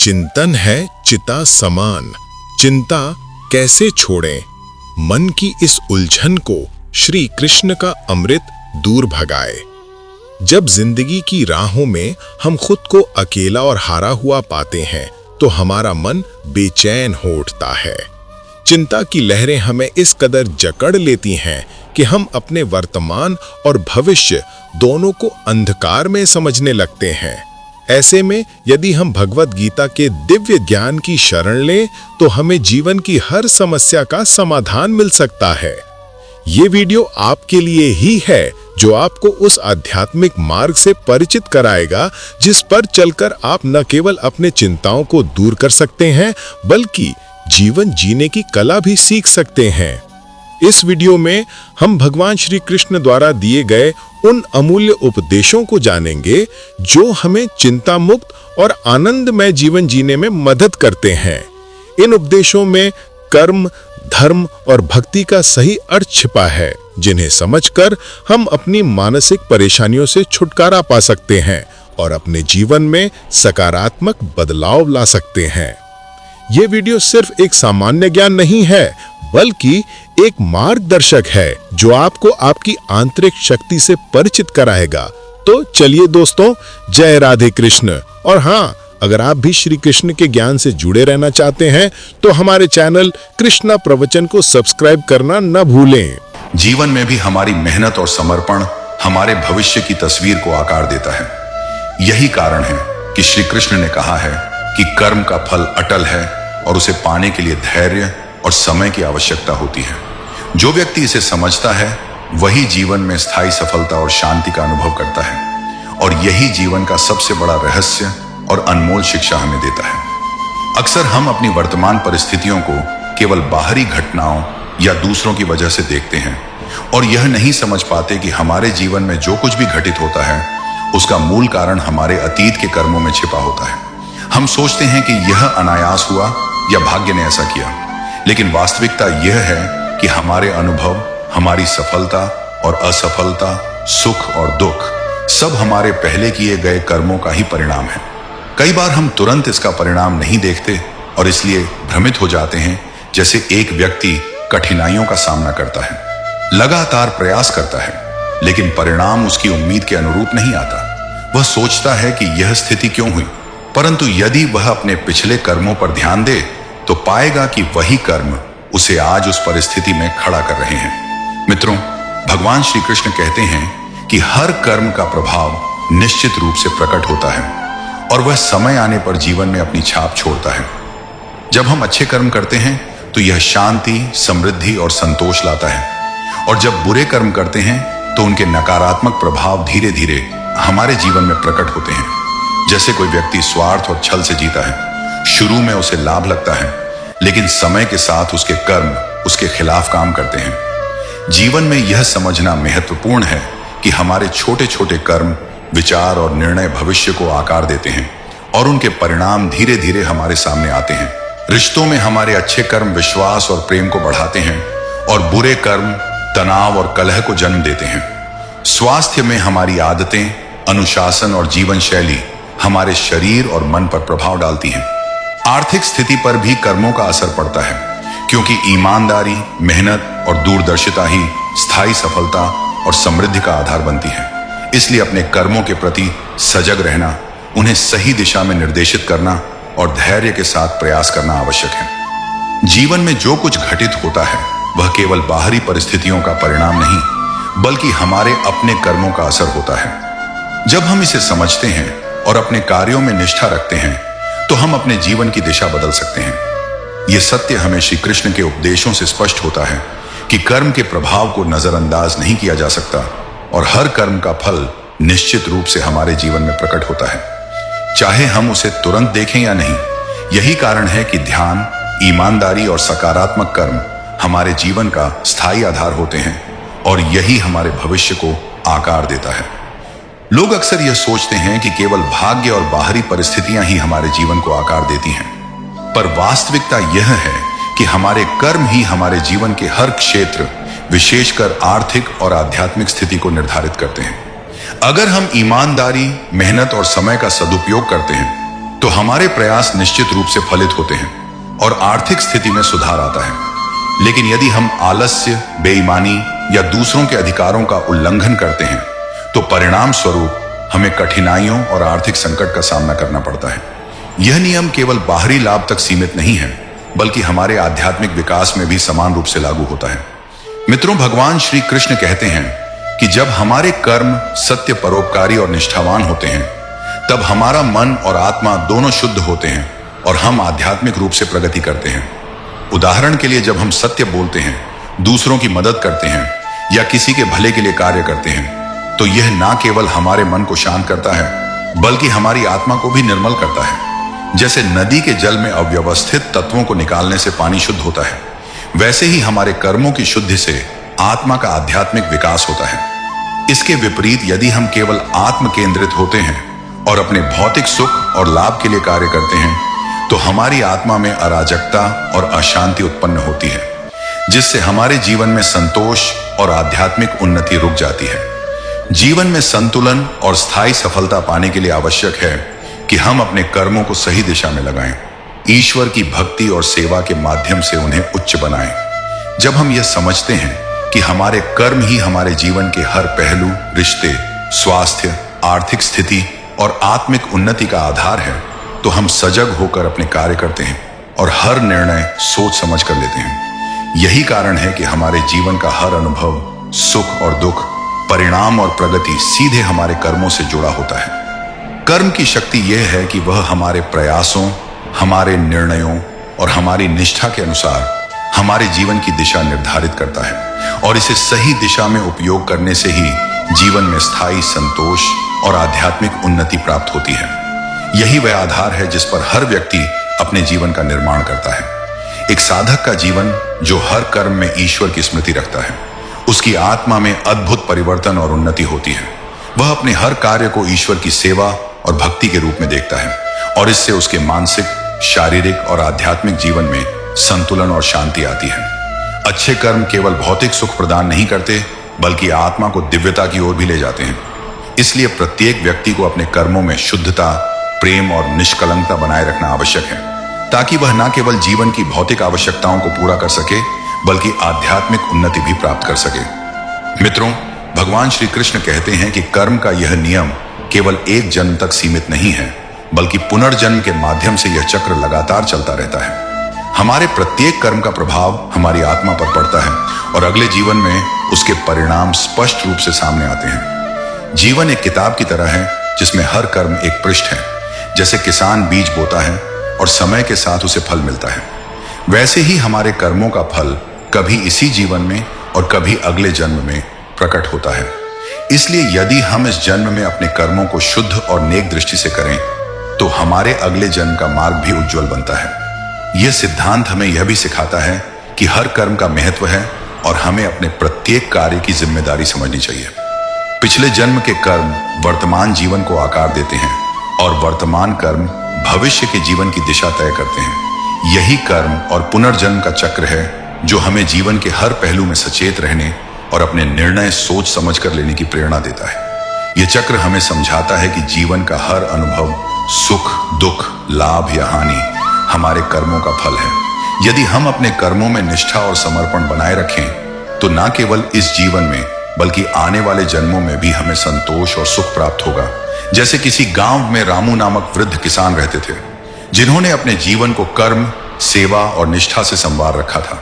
चिंतन है चिता समान, चिंता कैसे छोड़ें। मन की इस उलझन को श्री कृष्ण का अमृत दूर भगाए। जब जिंदगी की राहों में हम खुद को अकेला और हारा हुआ पाते हैं तो हमारा मन बेचैन हो उठता है। चिंता की लहरें हमें इस कदर जकड़ लेती हैं कि हम अपने वर्तमान और भविष्य दोनों को अंधकार में समझने लगते हैं। ऐसे में यदि हम भगवत गीता के दिव्य ज्ञान की शरण लें तो हमें जीवन की हर समस्या का समाधान मिल सकता है। ये वीडियो आपके लिए ही है जो आपको उस आध्यात्मिक मार्ग से परिचित कराएगा जिस पर चलकर आप न केवल अपने चिंताओं को दूर कर सकते हैं बल्कि जीवन जीने की कला भी सीख सकते हैं। इस वीडियो में हम भगवान श्री कृष्ण द्वारा दिए गए उन अमूल्य उपदेशों को जानेंगे जो हमें चिंता मुक्त और आनंदमय जीवन जीने में मदद करते हैं। इन उपदेशों में कर्म, धर्म और भक्ति का सही अर्थ छिपा है, जिन्हें समझकर हम अपनी मानसिक परेशानियों से छुटकारा पा सकते हैं और अपने जीवन में सकारात्मक बदलाव ला सकते हैं। यह वीडियो सिर्फ एक सामान्य ज्ञान नहीं है बल्कि एक मार्गदर्शक है जो आपको आपकी आंतरिक शक्ति से परिचित कराएगा। तो चलिए दोस्तों, जय राधे कृष्ण। और हाँ, अगर आप भी श्री कृष्ण के ज्ञान से जुड़े रहना चाहते हैं तो हमारे चैनल कृष्णा प्रवचन को सब्सक्राइब करना न भूलें। जीवन में भी हमारी मेहनत और समर्पण हमारे भविष्य की तस्वीर को आकार देता है। यही कारण है कि श्री कृष्ण ने कहा है कि कर्म का फल अटल है और उसे पाने के लिए धैर्य और समय की आवश्यकता होती है। जो व्यक्ति इसे समझता है वही जीवन में स्थायी सफलता और शांति का अनुभव करता है और यही जीवन का सबसे बड़ा रहस्य और अनमोल शिक्षा हमें देता है। अक्सर हम अपनी वर्तमान परिस्थितियों को केवल बाहरी घटनाओं या दूसरों की वजह से देखते हैं और यह नहीं समझ पाते कि हमारे जीवन में जो कुछ भी घटित होता है उसका मूल कारण हमारे अतीत के कर्मों में छिपा होता है। हम सोचते हैं कि यह अनायास हुआ या भाग्य ने ऐसा किया, लेकिन वास्तविकता यह है कि हमारे अनुभव, हमारी सफलता और असफलता, सुख और दुख सब हमारे पहले किए गए कर्मों का ही परिणाम है। कई बार हम तुरंत इसका परिणाम नहीं देखते और इसलिए भ्रमित हो जाते हैं, जैसे एक व्यक्ति कठिनाइयों का सामना करता है, लगातार प्रयास करता है, लेकिन परिणाम उसकी उम्मीद के अनुरूप नहीं आता। वह सोचता है कि यह स्थिति क्यों हुई, परंतु यदि वह अपने पिछले कर्मों पर ध्यान दे तो पाएगा कि वही कर्म उसे आज उस परिस्थिति में खड़ा कर रहे हैं। मित्रों, भगवान श्री कृष्ण कहते हैं कि हर कर्म का प्रभाव निश्चित रूप से प्रकट होता है और वह समय आने पर जीवन में अपनी छाप छोड़ता है। जब हम अच्छे कर्म करते हैं तो यह शांति, समृद्धि और संतोष लाता है और जब बुरे कर्म करते हैं तो उनके नकारात्मक प्रभाव धीरे धीरे हमारे जीवन में प्रकट होते हैं। जैसे कोई व्यक्ति स्वार्थ और छल से जीता है, शुरू में उसे लाभ लगता है, लेकिन समय के साथ उसके कर्म उसके खिलाफ काम करते हैं। जीवन में यह समझना महत्वपूर्ण है कि हमारे छोटे छोटे कर्म, विचार और निर्णय भविष्य को आकार देते हैं और उनके परिणाम धीरे धीरे हमारे सामने आते हैं। रिश्तों में हमारे अच्छे कर्म विश्वास और प्रेम को बढ़ाते हैं और बुरे कर्म तनाव और कलह को जन्म देते हैं। स्वास्थ्य में हमारी आदतें, अनुशासन और जीवन शैली हमारे शरीर और मन पर प्रभाव डालती हैं। आर्थिक स्थिति पर भी कर्मों का असर पड़ता है, क्योंकि ईमानदारी, मेहनत और दूरदर्शिता ही स्थायी सफलता और समृद्धि का आधार बनती है। इसलिए अपने कर्मों के प्रति सजग रहना, उन्हें सही दिशा में निर्देशित करना और धैर्य के साथ प्रयास करना आवश्यक है। जीवन में जो कुछ घटित होता है वह केवल बाहरी परिस्थितियों का परिणाम नहीं बल्कि हमारे अपने कर्मों का असर होता है। जब हम इसे समझते हैं और अपने कार्यों में निष्ठा रखते हैं तो हम अपने जीवन की दिशा बदल सकते हैं। यह सत्य हमें श्री कृष्ण के उपदेशों से स्पष्ट होता है कि कर्म के प्रभाव को नजरअंदाज नहीं किया जा सकता और हर कर्म का फल निश्चित रूप से हमारे जीवन में प्रकट होता है, चाहे हम उसे तुरंत देखें या नहीं। यही कारण है कि ध्यान, ईमानदारी और सकारात्मक कर्म हमारे जीवन का स्थायी आधार होते हैं और यही हमारे भविष्य को आकार देता है। लोग अक्सर यह सोचते हैं कि केवल भाग्य और बाहरी परिस्थितियां ही हमारे जीवन को आकार देती हैं, पर वास्तविकता यह है कि हमारे कर्म ही हमारे जीवन के हर क्षेत्र, विशेषकर आर्थिक और आध्यात्मिक स्थिति को निर्धारित करते हैं। अगर हम ईमानदारी, मेहनत और समय का सदुपयोग करते हैं तो हमारे प्रयास निश्चित रूप से फलित होते हैं और आर्थिक स्थिति में सुधार आता है। लेकिन यदि हम आलस्य, बेईमानी या दूसरों के अधिकारों का उल्लंघन करते हैं तो परिणाम स्वरूप हमें कठिनाइयों और आर्थिक संकट का सामना करना पड़ता है। यह नियम केवल बाहरी लाभ तक सीमित नहीं है, बल्कि हमारे आध्यात्मिक विकास में भी समान रूप से लागू होता है। मित्रों, भगवान श्री कृष्ण कहते हैं कि जब हमारे कर्म सत्य, परोपकारी और निष्ठावान होते हैं, तब हमारा मन और आत्मा दोनों शुद्ध होते हैं और हम आध्यात्मिक रूप से प्रगति करते हैं। उदाहरण के लिए, जब हम सत्य बोलते हैं, दूसरों की मदद करते हैं या किसी के भले के लिए कार्य करते हैं, तो यह ना केवल हमारे मन को शांत करता है, बल्कि हमारी आत्मा को भी निर्मल करता है। जैसे नदी के जल में अव्यवस्थित तत्वों को निकालने से पानी शुद्ध होता है, वैसे ही हमारे कर्मों की शुद्धि से आत्मा का आध्यात्मिक विकास होता है। इसके विपरीत, यदि हम केवल आत्म केंद्रित होते हैं और अपने भौतिक सुख और लाभ के लिए कार्य करते हैं, तो हमारी आत्मा में अराजकता और अशांति उत्पन्न होती है, जिससे हमारे जीवन में संतोष और आध्यात्मिक उन्नति रुक जाती है। जीवन में संतुलन और स्थायी सफलता पाने के लिए आवश्यक है कि हम अपने कर्मों को सही दिशा में लगाएं, ईश्वर की भक्ति और सेवा के माध्यम से उन्हें उच्च बनाएं। जब हम यह समझते हैं कि हमारे कर्म ही हमारे जीवन के हर पहलू, रिश्ते, स्वास्थ्य, आर्थिक स्थिति और आत्मिक उन्नति का आधार है, तो हम सजग होकर अपने कार्य करते हैं और हर निर्णय सोच समझ कर लेते हैं। यही कारण है कि हमारे जीवन का हर अनुभव, सुख और दुख, परिणाम और प्रगति सीधे हमारे कर्मों से जुड़ा होता है। कर्म की शक्ति यह है कि वह हमारे प्रयासों, हमारे निर्णयों और हमारी निष्ठा के अनुसार हमारे जीवन की दिशा निर्धारित करता है, और इसे सही दिशा में उपयोग करने से ही जीवन में स्थायी संतोष और आध्यात्मिक उन्नति प्राप्त होती है। यही वह आधार है जिस पर हर व्यक्ति अपने जीवन का निर्माण करता है। एक साधक का जीवन जो हर कर्म में ईश्वर की स्मृति रखता है, उसकी आत्मा में अद्भुत परिवर्तन और उन्नति होती है। वह अपने हर कार्य को ईश्वर की सेवा और भक्ति के रूप में देखता है, और इससे उसके मानसिक, शारीरिक और आध्यात्मिक जीवन में संतुलन और शांति आती है। अच्छे कर्म केवल भौतिक सुख प्रदान नहीं करते, बल्कि आत्मा को दिव्यता की ओर भी ले जाते हैं। इसलिए प्रत्येक व्यक्ति को अपने कर्मों में शुद्धता, प्रेम और निष्कलंकता बनाए रखना आवश्यक है, ताकि वह न केवल जीवन की भौतिक आवश्यकताओं को पूरा कर सके, बल्कि आध्यात्मिक उन्नति भी प्राप्त कर सके। मित्रों, भगवान श्री कृष्ण कहते हैं कि कर्म का यह नियम केवल एक जन्म तक सीमित नहीं है, बल्कि पुनर्जन्म के माध्यम से यह चक्र लगातार चलता रहता है। हमारे प्रत्येक कर्म का प्रभाव हमारी आत्मा पर पड़ता है और अगले जीवन में उसके परिणाम स्पष्ट रूप से सामने आते हैं। जीवन एक किताब की तरह है जिसमें हर कर्म एक पृष्ठ है। जैसे किसान बीज बोता है और समय के साथ उसे फल मिलता है, वैसे ही हमारे कर्मों का फल कभी इसी जीवन में और कभी अगले जन्म में प्रकट होता है। इसलिए यदि हम इस जन्म में अपने कर्मों को शुद्ध और नेक दृष्टि से करें, तो हमारे अगले जन्म का मार्ग भी उज्जवल बनता है। यह सिद्धांत हमें यह भी सिखाता है कि हर कर्म का महत्व है और हमें अपने प्रत्येक कार्य की जिम्मेदारी समझनी चाहिए। पिछले जन्म के कर्म वर्तमान जीवन को आकार देते हैं और वर्तमान कर्म भविष्य के जीवन की दिशा तय करते हैं। यही कर्म और पुनर्जन्म का चक्र है जो हमें जीवन के हर पहलू में सचेत रहने और अपने निर्णय सोच समझ कर लेने की प्रेरणा देता है। यह चक्र हमें समझाता है कि जीवन का हर अनुभव, सुख, दुख, लाभ या हानि हमारे कर्मों का फल है। यदि हम अपने कर्मों में निष्ठा और समर्पण बनाए रखें, तो न केवल इस जीवन में बल्कि आने वाले जन्मों में भी हमें संतोष और सुख प्राप्त होगा। जैसे किसी गांव में रामू नामक वृद्ध किसान रहते थे, जिन्होंने अपने जीवन को कर्म, सेवा और निष्ठा से संवार रखा था।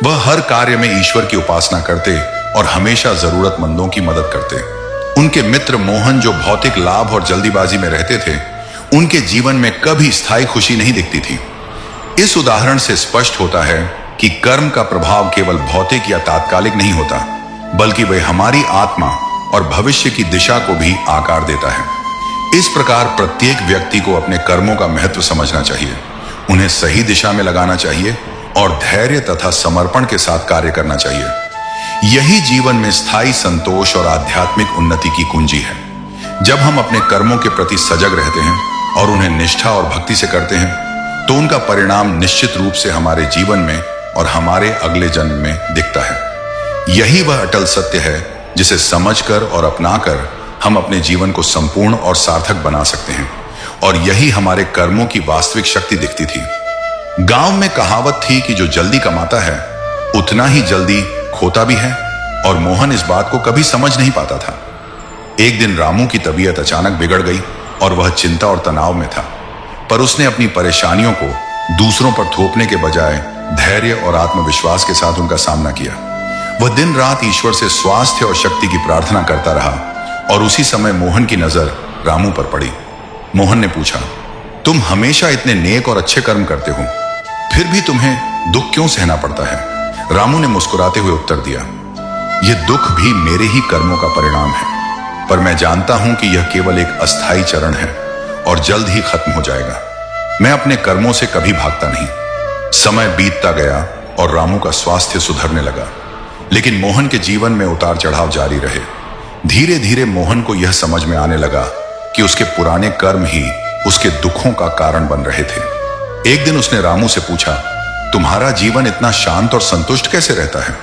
वह हर कार्य में ईश्वर की उपासना करते और हमेशा जरूरतमंदों की मदद करते। उनके मित्र मोहन, जो भौतिक लाभ और जल्दीबाजी में रहते थे, उनके जीवन में कभी स्थायी खुशी नहीं दिखती थी। इस उदाहरण से स्पष्ट होता है कि कर्म का प्रभाव केवल भौतिक या तात्कालिक नहीं होता, बल्कि वह हमारी आत्मा और भविष्य की दिशा को भी आकार देता है। इस प्रकार प्रत्येक व्यक्ति को अपने कर्मों का महत्व समझना चाहिए, उन्हें सही दिशा में लगाना चाहिए और धैर्य तथा समर्पण के साथ कार्य करना चाहिए। यही जीवन में स्थायी संतोष और आध्यात्मिक उन्नति की कुंजी है। जब हम अपने कर्मों के प्रति सजग रहते हैं और उन्हें निष्ठा और भक्ति से करते हैं, तो उनका परिणाम निश्चित रूप से हमारे जीवन में और हमारे अगले जन्म में दिखता है। यही वह अटल सत्य है जिसे समझकर और अपनाकर हम अपने जीवन को संपूर्ण और सार्थक बना सकते हैं। और यही हमारे कर्मों की वास्तविक शक्ति दिखती थी। गांव में कहावत थी कि जो जल्दी कमाता है उतना ही जल्दी खोता भी है, और मोहन इस बात को कभी समझ नहीं पाता था। एक दिन रामू की तबीयत अचानक बिगड़ गई और वह चिंता और तनाव में था, पर उसने अपनी परेशानियों को दूसरों पर थोपने के बजाय धैर्य और आत्मविश्वास के साथ उनका सामना किया। वह दिन रात ईश्वर से स्वास्थ्य और शक्ति की प्रार्थना करता रहा, और उसी समय मोहन की नजर रामू पर पड़ी। मोहन ने पूछा, तुम हमेशा इतने नेक और अच्छे कर्म करते हो, फिर भी तुम्हें दुख क्यों सहना पड़ता है? रामू ने मुस्कुराते हुए उत्तर दिया, यह दुख भी मेरे ही कर्मों का परिणाम है, पर मैं जानता हूं कि यह केवल एक अस्थायी चरण है और जल्द ही खत्म हो जाएगा। मैं अपने कर्मों से कभी भागता नहीं। समय बीतता गया और रामू का स्वास्थ्य सुधरने लगा, लेकिन मोहन के जीवन में उतार चढ़ाव जारी रहे। धीरे धीरे मोहन को यह समझ में आने लगा कि उसके पुराने कर्म ही उसके दुखों का कारण बन रहे थे। एक दिन उसने रामू से पूछा, तुम्हारा जीवन इतना शांत और संतुष्ट कैसे रहता है,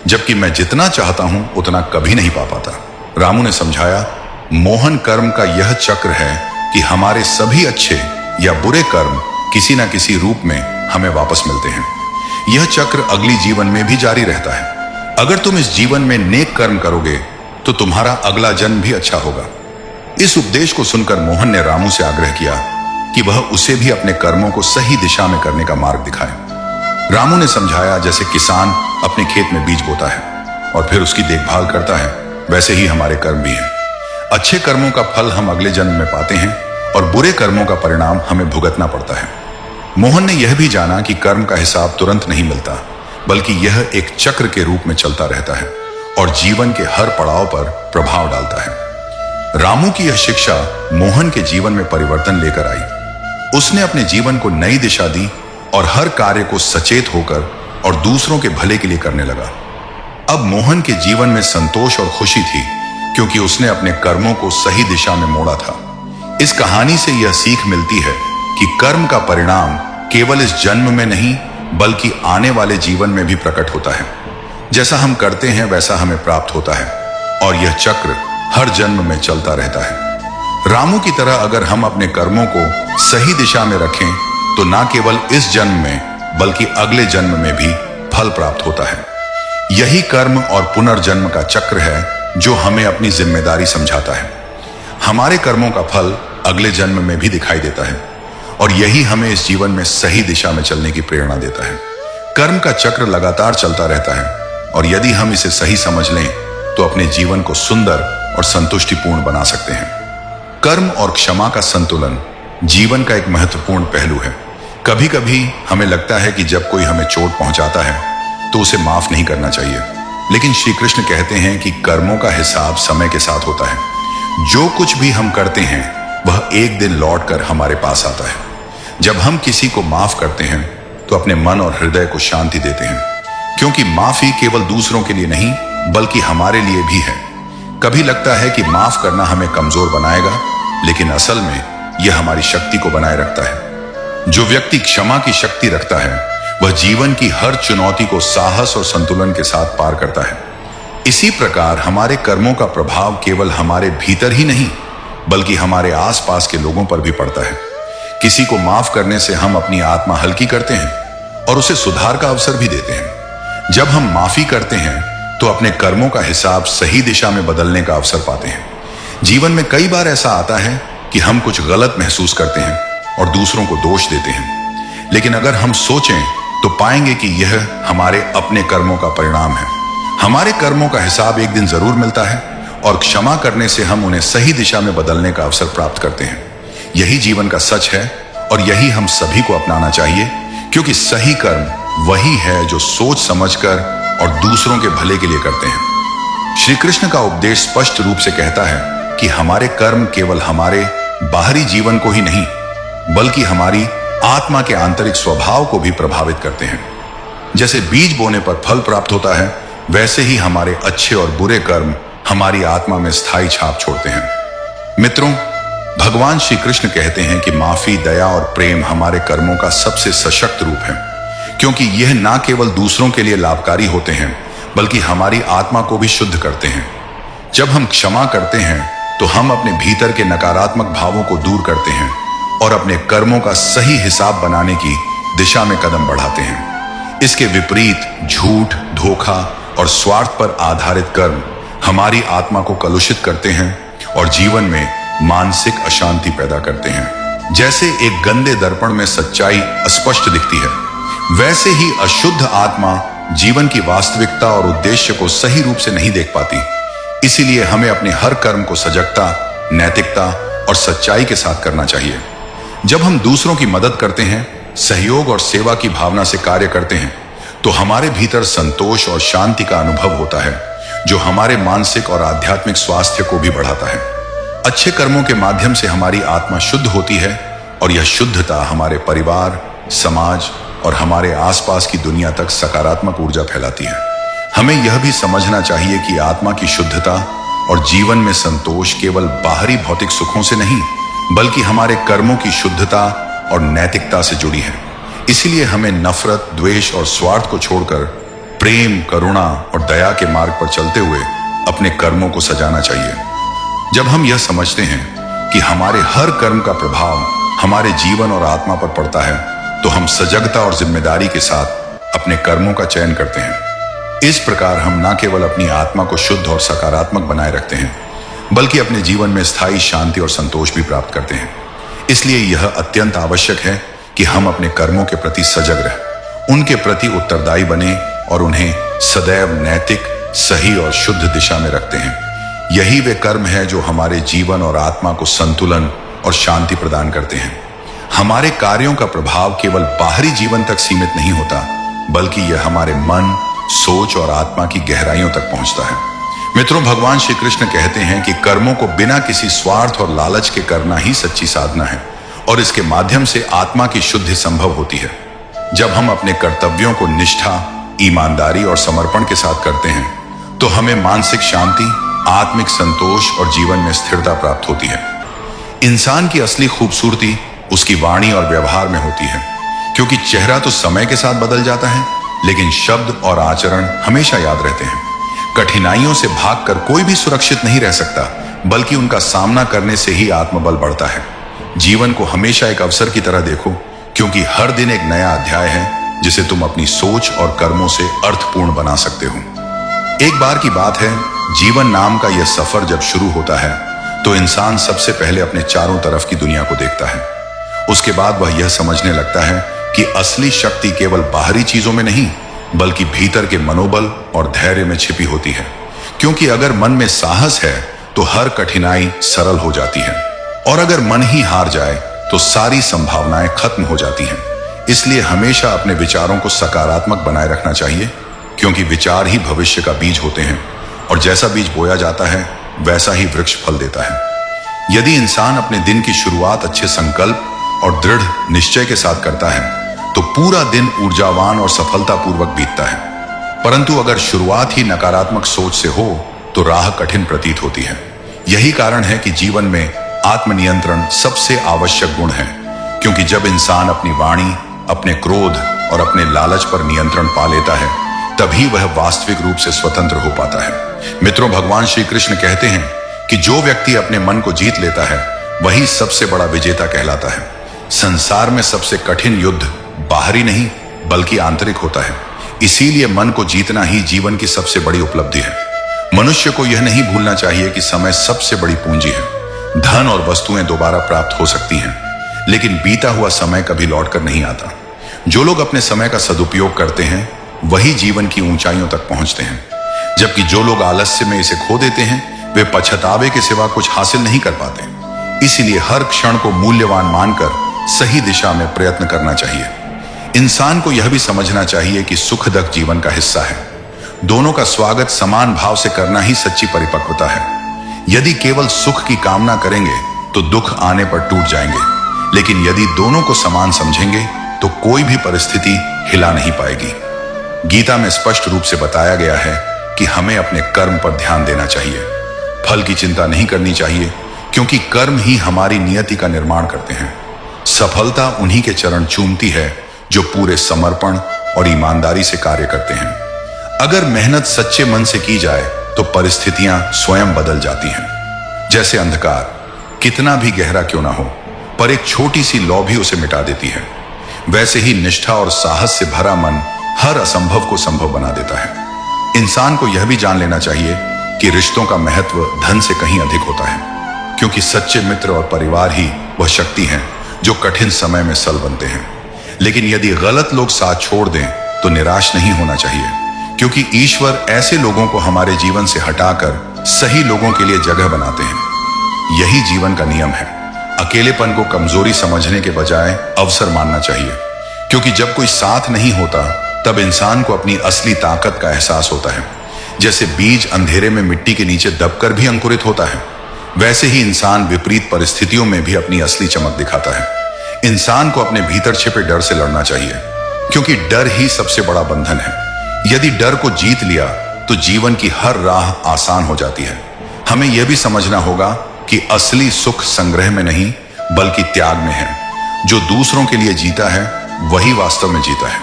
जबकि मैं जितना चाहता हूं उतना कभी नहीं पा पाता? रामू ने समझाया, मोहन कर्म का यह चक्र है कि हमारे सभी अच्छे या बुरे कर्म किसी न किसी रूप में हमें वापस मिलते हैं। यह चक्र अगली जीवन में भी जारी रहता है। अगर तुम इस जीवन में नेक कर्म करोगे तो तुम्हारा अगला जन्म भी अच्छा होगा। इस उपदेश को सुनकर मोहन ने रामू से आग्रह किया कि वह उसे भी अपने कर्मों को सही दिशा में करने का मार्ग दिखाए। रामू ने समझाया, जैसे किसान अपने खेत में बीज बोता है और फिर उसकी देखभाल करता है, वैसे ही हमारे कर्म भी हैं। अच्छे कर्मों का फल हम अगले जन्म में पाते हैं और बुरे कर्मों का परिणाम हमें भुगतना पड़ता है। मोहन ने यह भी जाना कि कर्म का हिसाब तुरंत नहीं मिलता, बल्कि यह एक चक्र के रूप में चलता रहता है और जीवन के हर पड़ाव पर प्रभाव डालता है। रामू की यह शिक्षा मोहन के जीवन में परिवर्तन लेकर आई। उसने अपने जीवन को नई दिशा दी और हर कार्य को सचेत होकर और दूसरों के भले के लिए करने लगा। अब मोहन के जीवन में संतोष और खुशी थी, क्योंकि उसने अपने कर्मों को सही दिशा में मोड़ा था। इस कहानी से यह सीख मिलती है कि कर्म का परिणाम केवल इस जन्म में नहीं बल्कि आने वाले जीवन में भी प्रकट होता है। जैसा हम करते हैं वैसा हमें प्राप्त होता है, और यह चक्र हर जन्म में चलता रहता है। रामू की तरह अगर हम अपने कर्मों को सही दिशा में रखें तो न केवल इस जन्म में बल्कि अगले जन्म में भी फल प्राप्त होता है। यही कर्म और पुनर्जन्म का चक्र है जो हमें अपनी जिम्मेदारी समझाता है। हमारे कर्मों का फल अगले जन्म में भी दिखाई देता है, और यही हमें इस जीवन में सही दिशा में चलने की प्रेरणा देता है। कर्म का चक्र लगातार चलता रहता है, और यदि हम इसे सही समझ लें तो अपने जीवन को सुंदर और संतुष्टिपूर्ण बना सकते हैं। कर्म और क्षमा का संतुलन जीवन का एक महत्वपूर्ण पहलू है। कभी कभी हमें लगता है कि जब कोई हमें चोट पहुंचाता है तो उसे माफ नहीं करना चाहिए, लेकिन श्री कृष्ण कहते हैं कि कर्मों का हिसाब समय के साथ होता है। जो कुछ भी हम करते हैं वह एक दिन लौटकर हमारे पास आता है। जब हम किसी को माफ करते हैं तो अपने मन और हृदय को शांति देते हैं, क्योंकि माफी केवल दूसरों के लिए नहीं बल्कि हमारे लिए भी है। कभी लगता है कि माफ करना हमें कमजोर बनाएगा, लेकिन असल में यह हमारी शक्ति को बनाए रखता है। जो व्यक्ति क्षमा की शक्ति रखता है वह जीवन की हर चुनौती को साहस और संतुलन के साथ पार करता है। इसी प्रकार हमारे कर्मों का प्रभाव केवल हमारे भीतर ही नहीं बल्कि हमारे आसपास के लोगों पर भी पड़ता है। किसी को माफ करने से हम अपनी आत्मा हल्की करते हैं और उसे सुधार का अवसर भी देते हैं। जब हम माफी करते हैं तो अपने कर्मों का हिसाब सही दिशा में बदलने का अवसर पाते हैं। जीवन में कई बार ऐसा आता है कि हम कुछ गलत महसूस करते हैं और दूसरों को दोष देते हैं, लेकिन अगर हम सोचें तो पाएंगे कि यह हमारे अपने कर्मों का परिणाम है। हमारे कर्मों का हिसाब एक दिन जरूर मिलता है, और क्षमा करने से हम उन्हें सही दिशा में बदलने का अवसर प्राप्त करते हैं। यही जीवन का सच है, और यही हम सभी को अपनाना चाहिए, क्योंकि सही कर्म वही है जो सोच समझकर और दूसरों के भले के लिए करते हैं। श्री कृष्ण का उपदेश स्पष्ट रूप से कहता है कि हमारे कर्म केवल हमारे बाहरी जीवन को ही नहीं बल्कि हमारी आत्मा के आंतरिक स्वभाव को भी प्रभावित करते हैं। जैसे बीज बोने पर फल प्राप्त होता है, वैसे ही हमारे अच्छे और बुरे कर्म हमारी आत्मा में स्थायी छाप छोड़ते हैं। मित्रों, भगवान श्री कृष्ण कहते हैं कि माफी, दया और प्रेम हमारे कर्मों का सबसे सशक्त रूप है, क्योंकि यह न केवल दूसरों के लिए लाभकारी होते हैं बल्कि हमारी आत्मा को भी शुद्ध करते हैं। जब हम क्षमा करते हैं तो हम अपने भीतर के नकारात्मक भावों को दूर करते हैं और अपने कर्मों का सही हिसाब बनाने की दिशा में कदम बढ़ाते हैं। इसके विपरीत झूठ, धोखा और स्वार्थ पर आधारित कर्म हमारी आत्मा को कलुषित करते हैं और जीवन में मानसिक अशांति पैदा करते हैं। जैसे एक गंदे दर्पण में सच्चाई अस्पष्ट दिखती है, वैसे ही अशुद्ध आत्मा जीवन की वास्तविकता और उद्देश्य को सही रूप से नहीं देख पाती। इसीलिए हमें अपने हर कर्म को सजगता, नैतिकता और सच्चाई के साथ करना चाहिए। जब हम दूसरों की मदद करते हैं, सहयोग और सेवा की भावना से कार्य करते हैं, तो हमारे भीतर संतोष और शांति का अनुभव होता है, जो हमारे मानसिक और आध्यात्मिक स्वास्थ्य को भी बढ़ाता है। अच्छे कर्मों के माध्यम से हमारी आत्मा शुद्ध होती है और यह शुद्धता हमारे परिवार, समाज और हमारे आसपास की दुनिया तक सकारात्मक ऊर्जा फैलाती है। हमें यह भी समझना चाहिए कि आत्मा की शुद्धता और जीवन में संतोष केवल बाहरी भौतिक सुखों से नहीं, बल्कि हमारे कर्मों की शुद्धता और नैतिकता से जुड़ी है। इसीलिए हमें नफरत, द्वेष और स्वार्थ को छोड़कर प्रेम, करुणा और दया के मार्ग पर चलते हुए अपने कर्मों को सजाना चाहिए। जब हम यह समझते हैं कि हमारे हर कर्म का प्रभाव हमारे जीवन और आत्मा पर पड़ता है, तो हम सजगता और जिम्मेदारी के साथ अपने कर्मों का चयन करते हैं। इस प्रकार हम न केवल अपनी आत्मा को शुद्ध और सकारात्मक बनाए रखते हैं, बल्कि अपने जीवन में स्थायी शांति और संतोष भी प्राप्त करते हैं। इसलिए यह अत्यंत आवश्यक है कि हम अपने कर्मों के प्रति सजग रहें, उनके प्रति उत्तरदायी बने और उन्हें सदैव नैतिक, सही और शुद्ध दिशा में रखते हैं। यही वे कर्म है जो हमारे जीवन और आत्मा को संतुलन और शांति प्रदान करते हैं। हमारे कार्यों का प्रभाव केवल बाहरी जीवन तक सीमित नहीं होता, बल्कि यह हमारे मन, सोच और आत्मा की गहराइयों तक पहुंचता है। मित्रों, भगवान श्री कृष्ण कहते हैं कि कर्मों को बिना किसी स्वार्थ और लालच के करना ही सच्ची साधना है और इसके माध्यम से आत्मा की शुद्धि संभव होती है। जब हम अपने कर्तव्यों को निष्ठा, ईमानदारी और समर्पण के साथ करते हैं, तो हमें मानसिक शांति, आत्मिक संतोष और जीवन में स्थिरता प्राप्त होती है। इंसान की असली खूबसूरती उसकी वाणी और व्यवहार में होती है, क्योंकि चेहरा तो समय के साथ बदल जाता है, लेकिन शब्द और आचरण हमेशा याद रहते हैं। कठिनाइयों से भागकर कोई भी सुरक्षित नहीं रह सकता, बल्कि उनका सामना करने से ही आत्मबल बढ़ता है। जीवन को हमेशा एक अवसर की तरह देखो, क्योंकि हर दिन एक नया अध्याय है जिसे तुम अपनी सोच और कर्मों से अर्थपूर्ण बना सकते हो। एक बार की बात है, जीवन नाम का यह सफर जब शुरू होता है, तो इंसान सबसे पहले अपने चारों तरफ की दुनिया को देखता है। उसके बाद वह यह समझने लगता है कि असली शक्ति केवल बाहरी चीजों में नहीं, बल्कि भीतर के मनोबल और धैर्य में छिपी होती है। क्योंकि अगर मन में साहस है, तो हर कठिनाई सरल हो जाती है, और अगर मन ही हार जाए, तो सारी संभावनाएं खत्म हो जाती हैं। इसलिए हमेशा अपने विचारों को सकारात्मक बनाए रखना चाहिए, क्योंकि विचार ही भविष्य का बीज होते हैं, और जैसा बीज बोया जाता है, वैसा ही वृक्ष फल देता है। यदि इंसान अपने दिन की शुरुआत अच्छे संकल्प और दृढ़ निश्चय के साथ करता है, तो पूरा दिन ऊर्जावान और सफलतापूर्वक बीतता है। परंतु अगर शुरुआत ही नकारात्मक सोच से हो, तो राह कठिन प्रतीत होती है। यही कारण है कि जीवन में आत्मनियंत्रण सबसे आवश्यक गुण है, क्योंकि जब इंसान अपनी वाणी, अपने क्रोध और अपने लालच पर नियंत्रण पा लेता है, तभी वह वास्तविक रूप से स्वतंत्र हो पाता है। मित्रों, भगवान श्री कृष्ण कहते हैं कि जो व्यक्ति अपने मन को जीत लेता है, वही सबसे बड़ा विजेता कहलाता है। संसार में सबसे कठिन युद्ध बाहरी नहीं, बल्कि आंतरिक होता है। इसीलिए मन को जीतना ही जीवन की सबसे बड़ी उपलब्धि है। मनुष्य को यह नहीं भूलना चाहिए कि समय सबसे बड़ी पूंजी है। धन और वस्तुएं दोबारा प्राप्त हो सकती हैं, लेकिन बीता हुआ समय कभी लौटकर नहीं आता। जो लोग अपने समय का सदुपयोग करते हैं, वही जीवन की ऊंचाइयों तक पहुंचते हैं, जबकि जो लोग आलस्य में इसे खो देते हैं, वे पछतावे के सिवा कुछ हासिल नहीं कर पाते। इसीलिए हर क्षण को मूल्यवान मानकर सही दिशा में प्रयत्न करना चाहिए। इंसान को यह भी समझना चाहिए कि सुखदक जीवन का हिस्सा है। दोनों का स्वागत समान भाव से करना ही सच्ची परिपक्वता है। यदि केवल सुख की कामना करेंगे, तो दुख आने पर टूट जाएंगे, लेकिन यदि दोनों को समान समझेंगे, तो कोई भी परिस्थिति हिला नहीं पाएगी। गीता में स्पष्ट रूप से बताया गया है कि हमें अपने कर्म पर ध्यान देना चाहिए। फल की चिंता नहीं करनी चाहिए, क्योंकि कर्म ही हमारी नियति का निर्माण करते हैं। सफलता उन्हीं के चरण चूमती है जो पूरे समर्पण और ईमानदारी से कार्य करते हैं। अगर मेहनत सच्चे मन से की जाए, तो परिस्थितियां स्वयं बदल जाती हैं। जैसे अंधकार कितना भी गहरा क्यों ना हो, पर एक छोटी सी लौ भी उसे मिटा देती है। वैसे ही निष्ठा और साहस से भरा मन हर असंभव को संभव बना देता है। इंसान को यह भी जान लेना चाहिए कि रिश्तों का महत्व धन से कहीं अधिक होता है, क्योंकि सच्चे मित्र और परिवार ही वह शक्ति है जो कठिन समय में सल बनते हैं। लेकिन यदि गलत लोग साथ छोड़ दें तो निराश नहीं होना चाहिए, क्योंकि ईश्वर ऐसे लोगों को हमारे जीवन से हटाकर सही लोगों के लिए जगह बनाते हैं। यही जीवन का नियम है। अकेलेपन को कमजोरी समझने के बजाय अवसर मानना चाहिए, क्योंकि जब कोई साथ नहीं होता तब इंसान को अपनी असली ताकत का एहसास होता है। जैसे बीज अंधेरे में मिट्टी के नीचे दबकर भी अंकुरित होता है, वैसे ही इंसान विपरीत परिस्थितियों में भी अपनी असली चमक दिखाता है। इंसान को अपने भीतर छिपे डर से लड़ना चाहिए, क्योंकि डर ही सबसे बड़ा बंधन है। यदि डर को जीत लिया तो जीवन की हर राह आसान हो जाती है। हमें यह भी समझना होगा कि असली सुख संग्रह में नहीं बल्कि त्याग में है। जो दूसरों के लिए जीता है वही वास्तव में जीता है,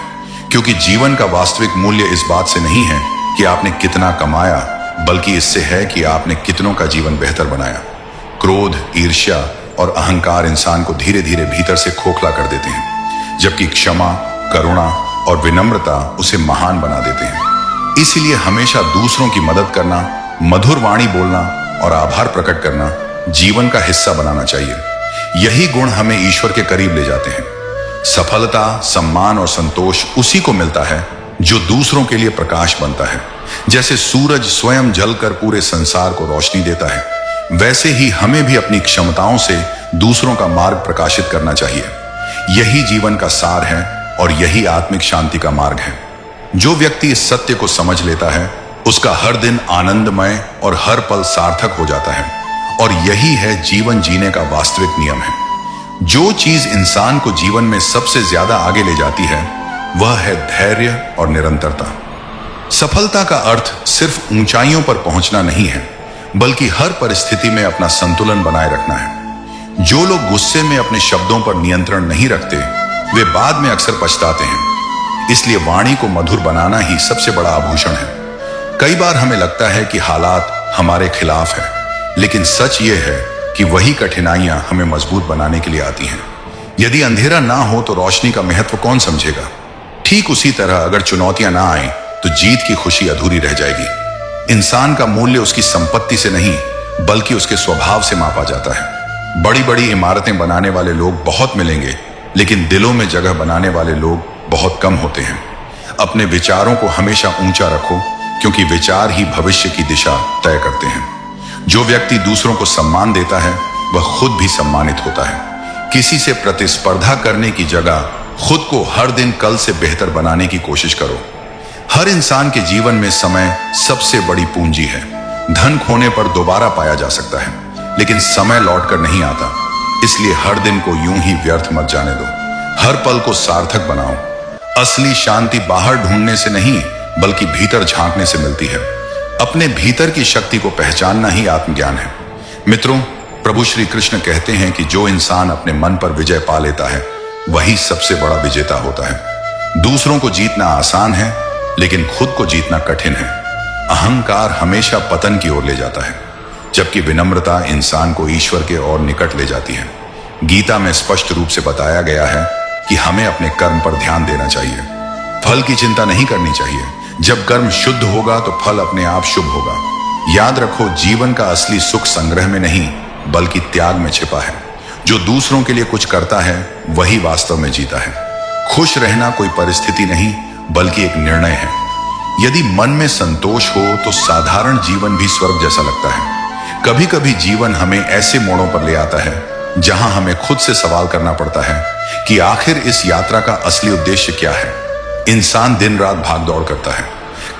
क्योंकि जीवन का वास्तविक मूल्य इस बात से नहीं है कि आपने कितना कमाया, बल्कि इससे है कि आपने कितनों का जीवन बेहतर बनाया। क्रोध, ईर्ष्या और अहंकार इंसान को धीरे धीरे भीतर से खोखला कर देते हैं, जबकि क्षमा, करुणा और विनम्रता उसे महान बना देते हैं। इसीलिए हमेशा दूसरों की मदद करना, मधुर वाणी बोलना और आभार प्रकट करना जीवन का हिस्सा बनाना चाहिए। यही गुण हमें ईश्वर के करीब ले जाते हैं। सफलता, सम्मान और संतोष उसी को मिलता है जो दूसरों के लिए प्रकाश बनता है। जैसे सूरज स्वयं जलकर पूरे संसार को रोशनी देता है, वैसे ही हमें भी अपनी क्षमताओं से दूसरों का मार्ग प्रकाशित करना चाहिए। यही जीवन का सार है और यही आत्मिक शांति का मार्ग है। जो व्यक्ति इस सत्य को समझ लेता है उसका हर दिन आनंदमय और हर पल सार्थक हो जाता है, और यही है जीवन जीने का वास्तविक नियम है। जो चीज इंसान को जीवन में सबसे ज्यादा आगे ले जाती है वह है धैर्य और निरंतरता। सफलता का अर्थ सिर्फ ऊंचाइयों पर पहुंचना नहीं है, बल्कि हर परिस्थिति में अपना संतुलन बनाए रखना है। जो लोग गुस्से में अपने शब्दों पर नियंत्रण नहीं रखते वे बाद में अक्सर पछताते हैं। इसलिए वाणी को मधुर बनाना ही सबसे बड़ा आभूषण है। कई बार हमें लगता है कि हालात हमारे खिलाफ है, लेकिन सच ये है कि वही कठिनाइयां हमें मजबूत बनाने के लिए आती हैं। यदि अंधेरा ना हो तो रोशनी का महत्व कौन समझेगा? ठीक उसी तरह अगर चुनौतियां ना आए तो जीत की खुशी अधूरी रह जाएगी। इंसान का मूल्य उसकी संपत्ति से नहीं बल्कि उसके स्वभाव से मापा जाता है। बड़ी बड़ी इमारतें बनाने वाले लोग बहुत मिलेंगे, लेकिन दिलों में जगह बनाने वाले लोग बहुत कम होते हैं। अपने विचारों को हमेशा ऊंचा रखो, क्योंकि विचार ही भविष्य की दिशा तय करते हैं। जो व्यक्ति दूसरों को सम्मान देता है वह खुद भी सम्मानित होता है। किसी से प्रतिस्पर्धा करने की जगह खुद को हर दिन कल से बेहतर बनाने की कोशिश करो। हर इंसान के जीवन में समय सबसे बड़ी पूंजी है। धन खोने पर दोबारा पाया जा सकता है, लेकिन समय लौटकर नहीं आता। इसलिए हर दिन को यूं ही व्यर्थ मत जाने दो। हर पल को सार्थक बनाओ। असली शांति बाहर ढूंढने से नहीं बल्कि भीतर झांकने से मिलती है। अपने भीतर की शक्ति को पहचानना ही आत्मज्ञान है। मित्रों, प्रभु श्री कृष्ण कहते हैं कि जो इंसान अपने मन पर विजय पा लेता है वही सबसे बड़ा विजेता होता है। दूसरों को जीतना आसान है, लेकिन खुद को जीतना कठिन है। अहंकार हमेशा पतन की ओर ले जाता है, जबकि विनम्रता इंसान को ईश्वर के ओर निकट ले जाती है। गीता में स्पष्ट रूप से बताया गया है कि हमें अपने कर्म पर ध्यान देना चाहिए। फल की चिंता नहीं करनी चाहिए। जब कर्म शुद्ध होगा तो फल अपने आप शुभ होगा। याद रखो, जीवन का असली सुख संग्रह में नहीं बल्कि त्याग में छिपा है। जो दूसरों के लिए कुछ करता है वही वास्तव में जीता है। खुश रहना कोई परिस्थिति नहीं बल्कि एक निर्णय है। यदि मन में संतोष हो तो साधारण जीवन भी स्वर्ग जैसा लगता है। कभी कभी जीवन हमें ऐसे मोड़ों पर ले आता है जहां हमें खुद से सवाल करना पड़ता है कि आखिर इस यात्रा का असली उद्देश्य क्या है। इंसान दिन रात भाग दौड़ करता है,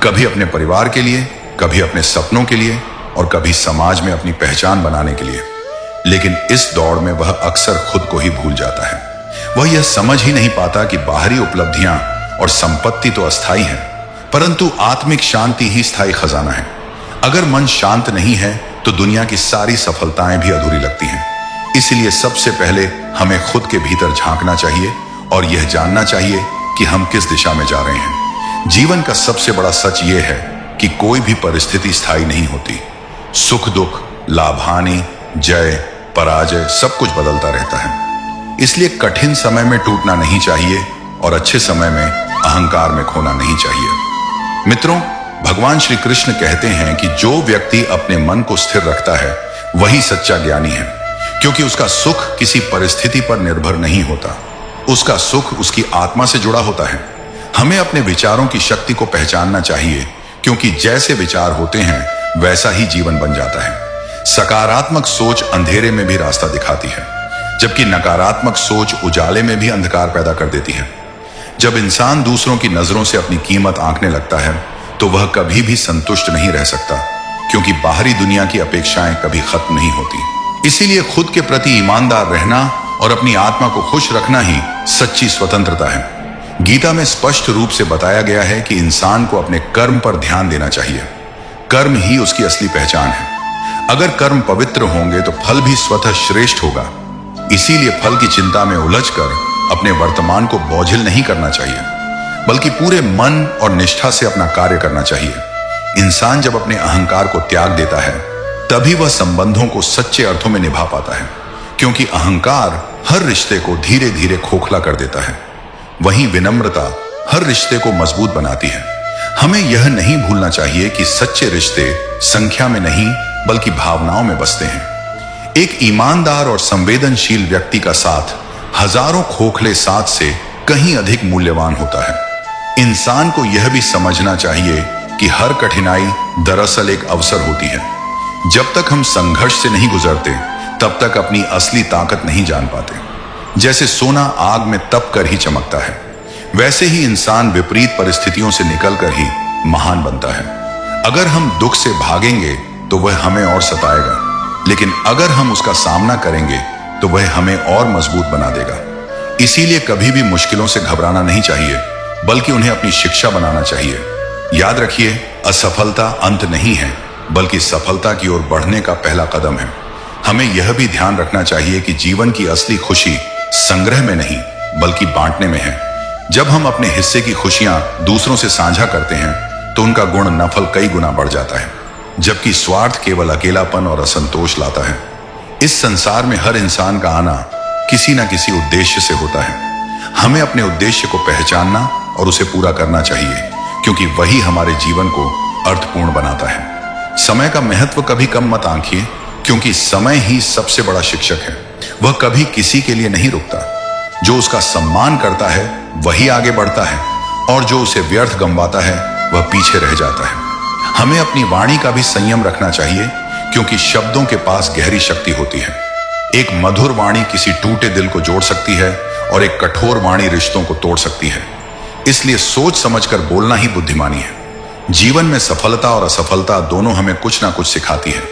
कभी अपने परिवार के लिए, कभी अपने सपनों के लिए और कभी समाज में अपनी पहचान बनाने के लिए। लेकिन इस दौड़ में वह अक्सर खुद को ही भूल जाता है। वह यह समझ ही नहीं पाता कि बाहरी उपलब्धियां और संपत्ति तो अस्थायी हैं, परंतु आत्मिक शांति ही स्थायी खजाना है। अगर मन शांत नहीं है तो दुनिया की सारी सफलताएं भी अधूरी लगती हैं। इसलिए सबसे पहले हमें खुद के भीतर झांकना चाहिए और यह जानना चाहिए कि हम किस दिशा में जा रहे हैं। जीवन का सबसे बड़ा सच यह है कि कोई भी परिस्थिति स्थायी नहीं होती। सुख दुख, लाभ हानि, जय पराजय सब कुछ बदलता रहता है। इसलिए कठिन समय में टूटना नहीं चाहिए और अच्छे समय में अहंकार में खोना नहीं चाहिए। मित्रों, भगवान श्री कृष्ण कहते हैं कि जो व्यक्ति अपने मन को स्थिर रखता है वही सच्चा ज्ञानी है, क्योंकि उसका सुख किसी परिस्थिति पर निर्भर नहीं होता। उसका सुख उसकी आत्मा से जुड़ा होता है। हमें अपने विचारों की शक्ति को पहचानना चाहिए, क्योंकि जैसे विचार होते हैं वैसा ही जीवन बन जाता है। सकारात्मक सोच अंधेरे में भी रास्ता दिखाती है, जबकि नकारात्मक सोच उजाले में भी अंधकार पैदा कर देती है। जब इंसान दूसरों की नजरों से अपनी कीमत आंकने लगता है तो वह कभी भी संतुष्ट नहीं रह सकता, क्योंकि बाहरी दुनिया की अपेक्षाएं कभी खत्म नहीं होती। इसीलिए खुद के प्रति ईमानदार रहना और अपनी आत्मा को खुश रखना ही सच्ची स्वतंत्रता है। गीता में स्पष्ट रूप से बताया गया है कि इंसान को अपने कर्म पर ध्यान देना चाहिए। कर्म ही उसकी असली पहचान है। अगर कर्म पवित्र होंगे तो फल भी स्वतः श्रेष्ठ होगा। इसीलिए फल की चिंता में उलझकर अपने वर्तमान को बोझिल नहीं करना चाहिए, बल्कि पूरे मन और निष्ठा से अपना कार्य करना चाहिए। इंसान जब अपने अहंकार को त्याग देता है तभी वह संबंधों को सच्चे अर्थों में निभा पाता है, क्योंकि अहंकार हर रिश्ते को धीरे धीरे खोखला कर देता है। वहीं विनम्रता हर रिश्ते को मजबूत बनाती है। हमें यह नहीं भूलना चाहिए कि सच्चे रिश्ते संख्या में नहीं बल्कि भावनाओं में बसते हैं। एक ईमानदार और संवेदनशील व्यक्ति का साथ हजारों खोखले साथ से कहीं अधिक मूल्यवान होता है। इंसान को यह भी समझना चाहिए कि हर कठिनाई दरअसल एक अवसर होती है। जब तक हम संघर्ष से नहीं गुजरते तब तक अपनी असली ताकत नहीं जान पाते। जैसे सोना आग में तप कर ही चमकता है, वैसे ही इंसान विपरीत परिस्थितियों से निकलकर ही महान बनता है। अगर हम दुख से भागेंगे तो वह हमें और सताएगा, लेकिन अगर हम उसका सामना करेंगे तो वह हमें और मजबूत बना देगा। इसीलिए कभी भी मुश्किलों से घबराना नहीं चाहिए, बल्कि उन्हें अपनी शिक्षा बनाना चाहिए। याद रखिए, असफलता अंत नहीं है, बल्कि सफलता की ओर बढ़ने का पहला कदम है। हमें यह भी ध्यान रखना चाहिए कि जीवन की असली खुशी संग्रह में नहीं बल्कि बांटने में है। जब हम अपने हिस्से की खुशियां दूसरों से साझा करते हैं तो उनका गुण नफल कई गुना बढ़ जाता है, जबकि स्वार्थ केवल अकेलापन और असंतोष लाता है। इस संसार में हर इंसान का आना किसी न किसी उद्देश्य से होता है। हमें अपने उद्देश्य को पहचानना और उसे पूरा करना चाहिए, क्योंकि वही हमारे जीवन को अर्थपूर्ण बनाता है। समय का महत्व कभी कम मत आंकिए, क्योंकि समय ही सबसे बड़ा शिक्षक है। वह कभी किसी के लिए नहीं रुकता। जो उसका सम्मान करता है वही आगे बढ़ता है, और जो उसे व्यर्थ गंवाता है वह पीछे रह जाता है। हमें अपनी वाणी का भी संयम रखना चाहिए, क्योंकि शब्दों के पास गहरी शक्ति होती है। एक मधुर वाणी किसी टूटे दिल को जोड़ सकती है और एक कठोर वाणी रिश्तों को तोड़ सकती है। इसलिए सोच समझकर बोलना ही बुद्धिमानी है। जीवन में सफलता और असफलता दोनों हमें कुछ ना कुछ सिखाती है।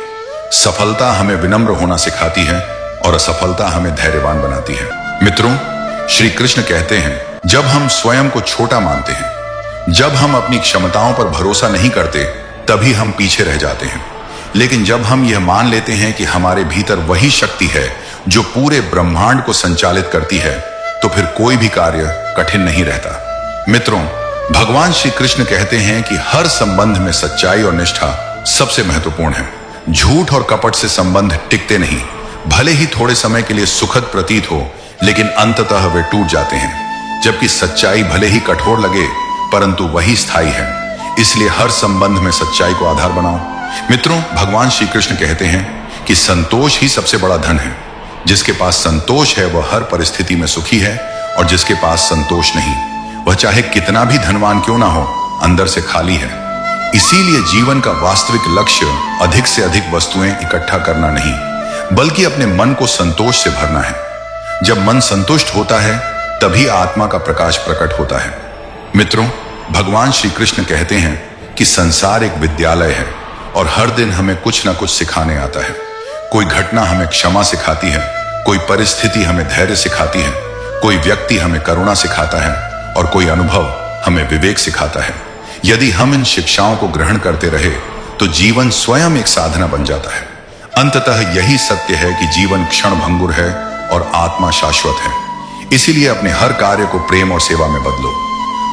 सफलता हमें विनम्र होना सिखाती है और असफलता हमें धैर्यवान बनाती है। मित्रों, श्री कृष्ण कहते हैं, जब हम स्वयं को छोटा मानते हैं, जब हम अपनी क्षमताओं पर भरोसा नहीं करते, तभी हम पीछे रह जाते हैं। लेकिन जब हम यह मान लेते हैं कि हमारे भीतर वही शक्ति है जो पूरे ब्रह्मांड को संचालित करती है, तो फिर कोई भी कार्य कठिन नहीं रहता। मित्रों, भगवान श्री कृष्ण कहते हैं कि हर संबंध में सच्चाई और निष्ठा सबसे महत्वपूर्ण है। झूठ और कपट से संबंध टिकते नहीं। भले ही थोड़े समय के लिए सुखद प्रतीत हो, लेकिन अंततः वे टूट जाते हैं। जबकि सच्चाई भले ही कठोर लगे, परंतु वही स्थायी है। इसलिए हर संबंध में सच्चाई को आधार बनाओ। मित्रों, भगवान श्री कृष्ण कहते हैं कि संतोष ही सबसे बड़ा धन है। जिसके पास संतोष है वह हर परिस्थिति में सुखी है, और जिसके पास संतोष नहीं, वह चाहे कितना भी धनवान क्यों ना हो, अंदर से खाली है। इसीलिए जीवन का वास्तविक लक्ष्य अधिक से अधिक वस्तुएं इकट्ठा करना नहीं, बल्कि अपने मन को संतोष से भरना है। जब मन संतुष्ट होता है तभी आत्मा का प्रकाश प्रकट होता है। मित्रों, भगवान श्री कृष्ण कहते हैं कि संसार एक विद्यालय है और हर दिन हमें कुछ ना कुछ सिखाने आता है। कोई घटना हमें क्षमा सिखाती है, कोई परिस्थिति हमें धैर्य सिखाती है, कोई व्यक्ति हमें करुणा सिखाता है और कोई अनुभव हमें विवेक सिखाता है। यदि हम इन शिक्षाओं को ग्रहण करते रहे तो जीवन स्वयं एक साधना बन जाता है। अंततः यही सत्य है कि जीवन क्षण भंगुर है और आत्मा शाश्वत है। इसीलिए अपने हर कार्य को प्रेम और सेवा में बदलो,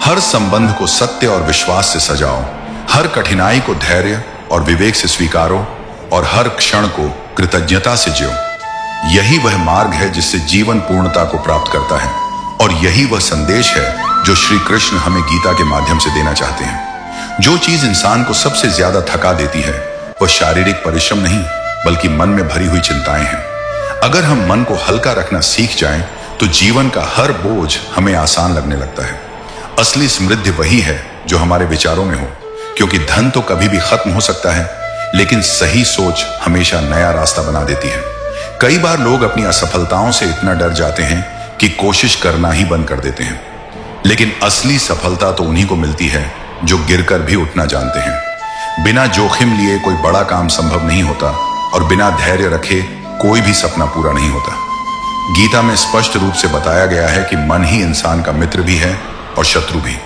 हर संबंध को सत्य और विश्वास से सजाओ, हर कठिनाई को धैर्य और विवेक से स्वीकारो और हर क्षण को कृतज्ञता से जियो। यही वह मार्ग है जिससे जीवन पूर्णता को प्राप्त करता है, और यही वह संदेश है जो श्री कृष्ण हमें गीता के माध्यम से देना चाहते हैं। जो चीज इंसान को सबसे ज्यादा थका देती है वह शारीरिक परिश्रम नहीं बल्कि मन में भरी हुई चिंताएं हैं। अगर हम मन को हल्का रखना सीख जाएं तो जीवन का हर बोझ हमें आसान लगने लगता है। असली समृद्धि वही है जो हमारे विचारों में हो, क्योंकि धन तो कभी भी खत्म हो सकता है, लेकिन सही सोच हमेशा नया रास्ता बना देती है। कई बार लोग अपनी असफलताओं से इतना डर जाते हैं कि कोशिश करना ही बंद कर देते हैं, लेकिन असली सफलता तो उन्हीं को मिलती है जो गिरकर भी उठना जानते हैं। बिना जोखिम लिए कोई बड़ा काम संभव नहीं होता, और बिना धैर्य रखे कोई भी सपना पूरा नहीं होता। गीता में स्पष्ट रूप से बताया गया है कि मन ही इंसान का मित्र भी है और शत्रु भी।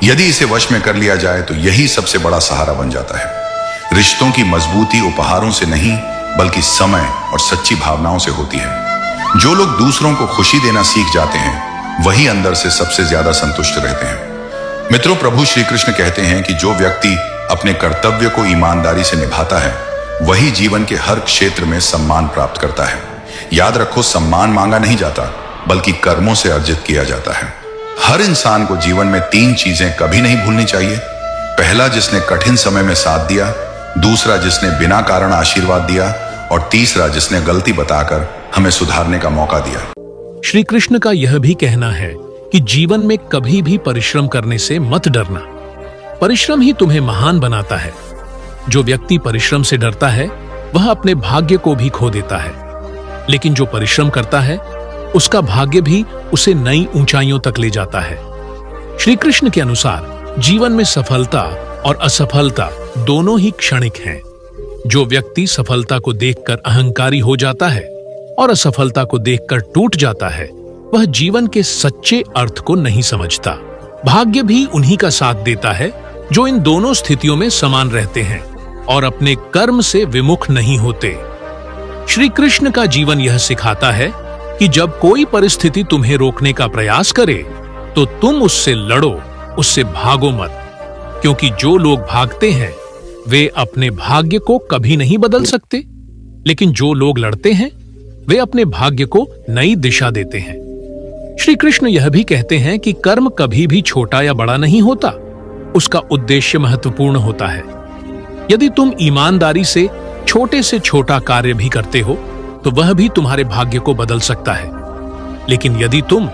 यदि इसे वश में कर लिया जाए तो यही सबसे बड़ा सहारा बन जाता है। रिश्तों की मजबूती उपहारों से नहीं बल्कि समय और सच्ची भावनाओं से होती है। जो लोग दूसरों को खुशी देना सीख जाते हैं वही अंदर से सबसे ज्यादा संतुष्ट रहते हैं। मित्रों, प्रभु श्री कृष्ण कहते हैं कि जो व्यक्ति अपने कर्तव्य को ईमानदारी से निभाता है वही जीवन के हर क्षेत्र में सम्मान प्राप्त करता है। याद रखो, सम्मान मांगा नहीं जाता बल्कि कर्मों से अर्जित किया जाता है। हर इंसान को जीवन में 3 चीजें कभी नहीं भूलनी चाहिए। पहला, जिसने कठिन समय में साथ दिया, दूसरा, जिसने बिना कारण आशीर्वाद दिया, और तीसरा, जिसने गलती बताकर हमें सुधारने का मौका दिया। श्री कृष्ण का यह भी कहना है कि जीवन में कभी भी परिश्रम करने से मत डरना। परिश्रम ही तुम्हें महान बनाता है। जो व्यक्ति परिश्रम से डरता है वह अपने भाग्य को भी खो देता है, लेकिन जो परिश्रम करता है उसका भाग्य भी उसे नई ऊंचाइयों तक ले जाता है। श्री कृष्ण के अनुसार जीवन में सफलता और असफलता दोनों ही क्षणिक हैं। जो व्यक्ति सफलता को देखकर अहंकारी हो जाता है और असफलता को देखकर टूट जाता है वह जीवन के सच्चे अर्थ को नहीं समझता। भाग्य भी उन्हीं का साथ देता है जो इन दोनों स्थितियों में समान रहते हैं और अपने कर्म से विमुख नहीं होते। श्री कृष्ण का जीवन यह सिखाता है कि जब कोई परिस्थिति तुम्हें रोकने का प्रयास करे तो तुम उससे लड़ो, उससे भागो मत, क्योंकि जो लोग भागते हैं वे अपने भाग्य को कभी नहीं बदल सकते, लेकिन जो लोग लड़ते हैं वे अपने भाग्य को नई दिशा देते हैं। श्री कृष्ण यह भी कहते हैं कि कर्म कभी भी छोटा या बड़ा नहीं होता, उसका उद्देश्य महत्वपूर्ण होता है। यदि तुम ईमानदारी से छोटा कार्य भी करते हो तो वह भी तुम्हारे भाग्य को बदल सकता है, लेकिन यदि तुम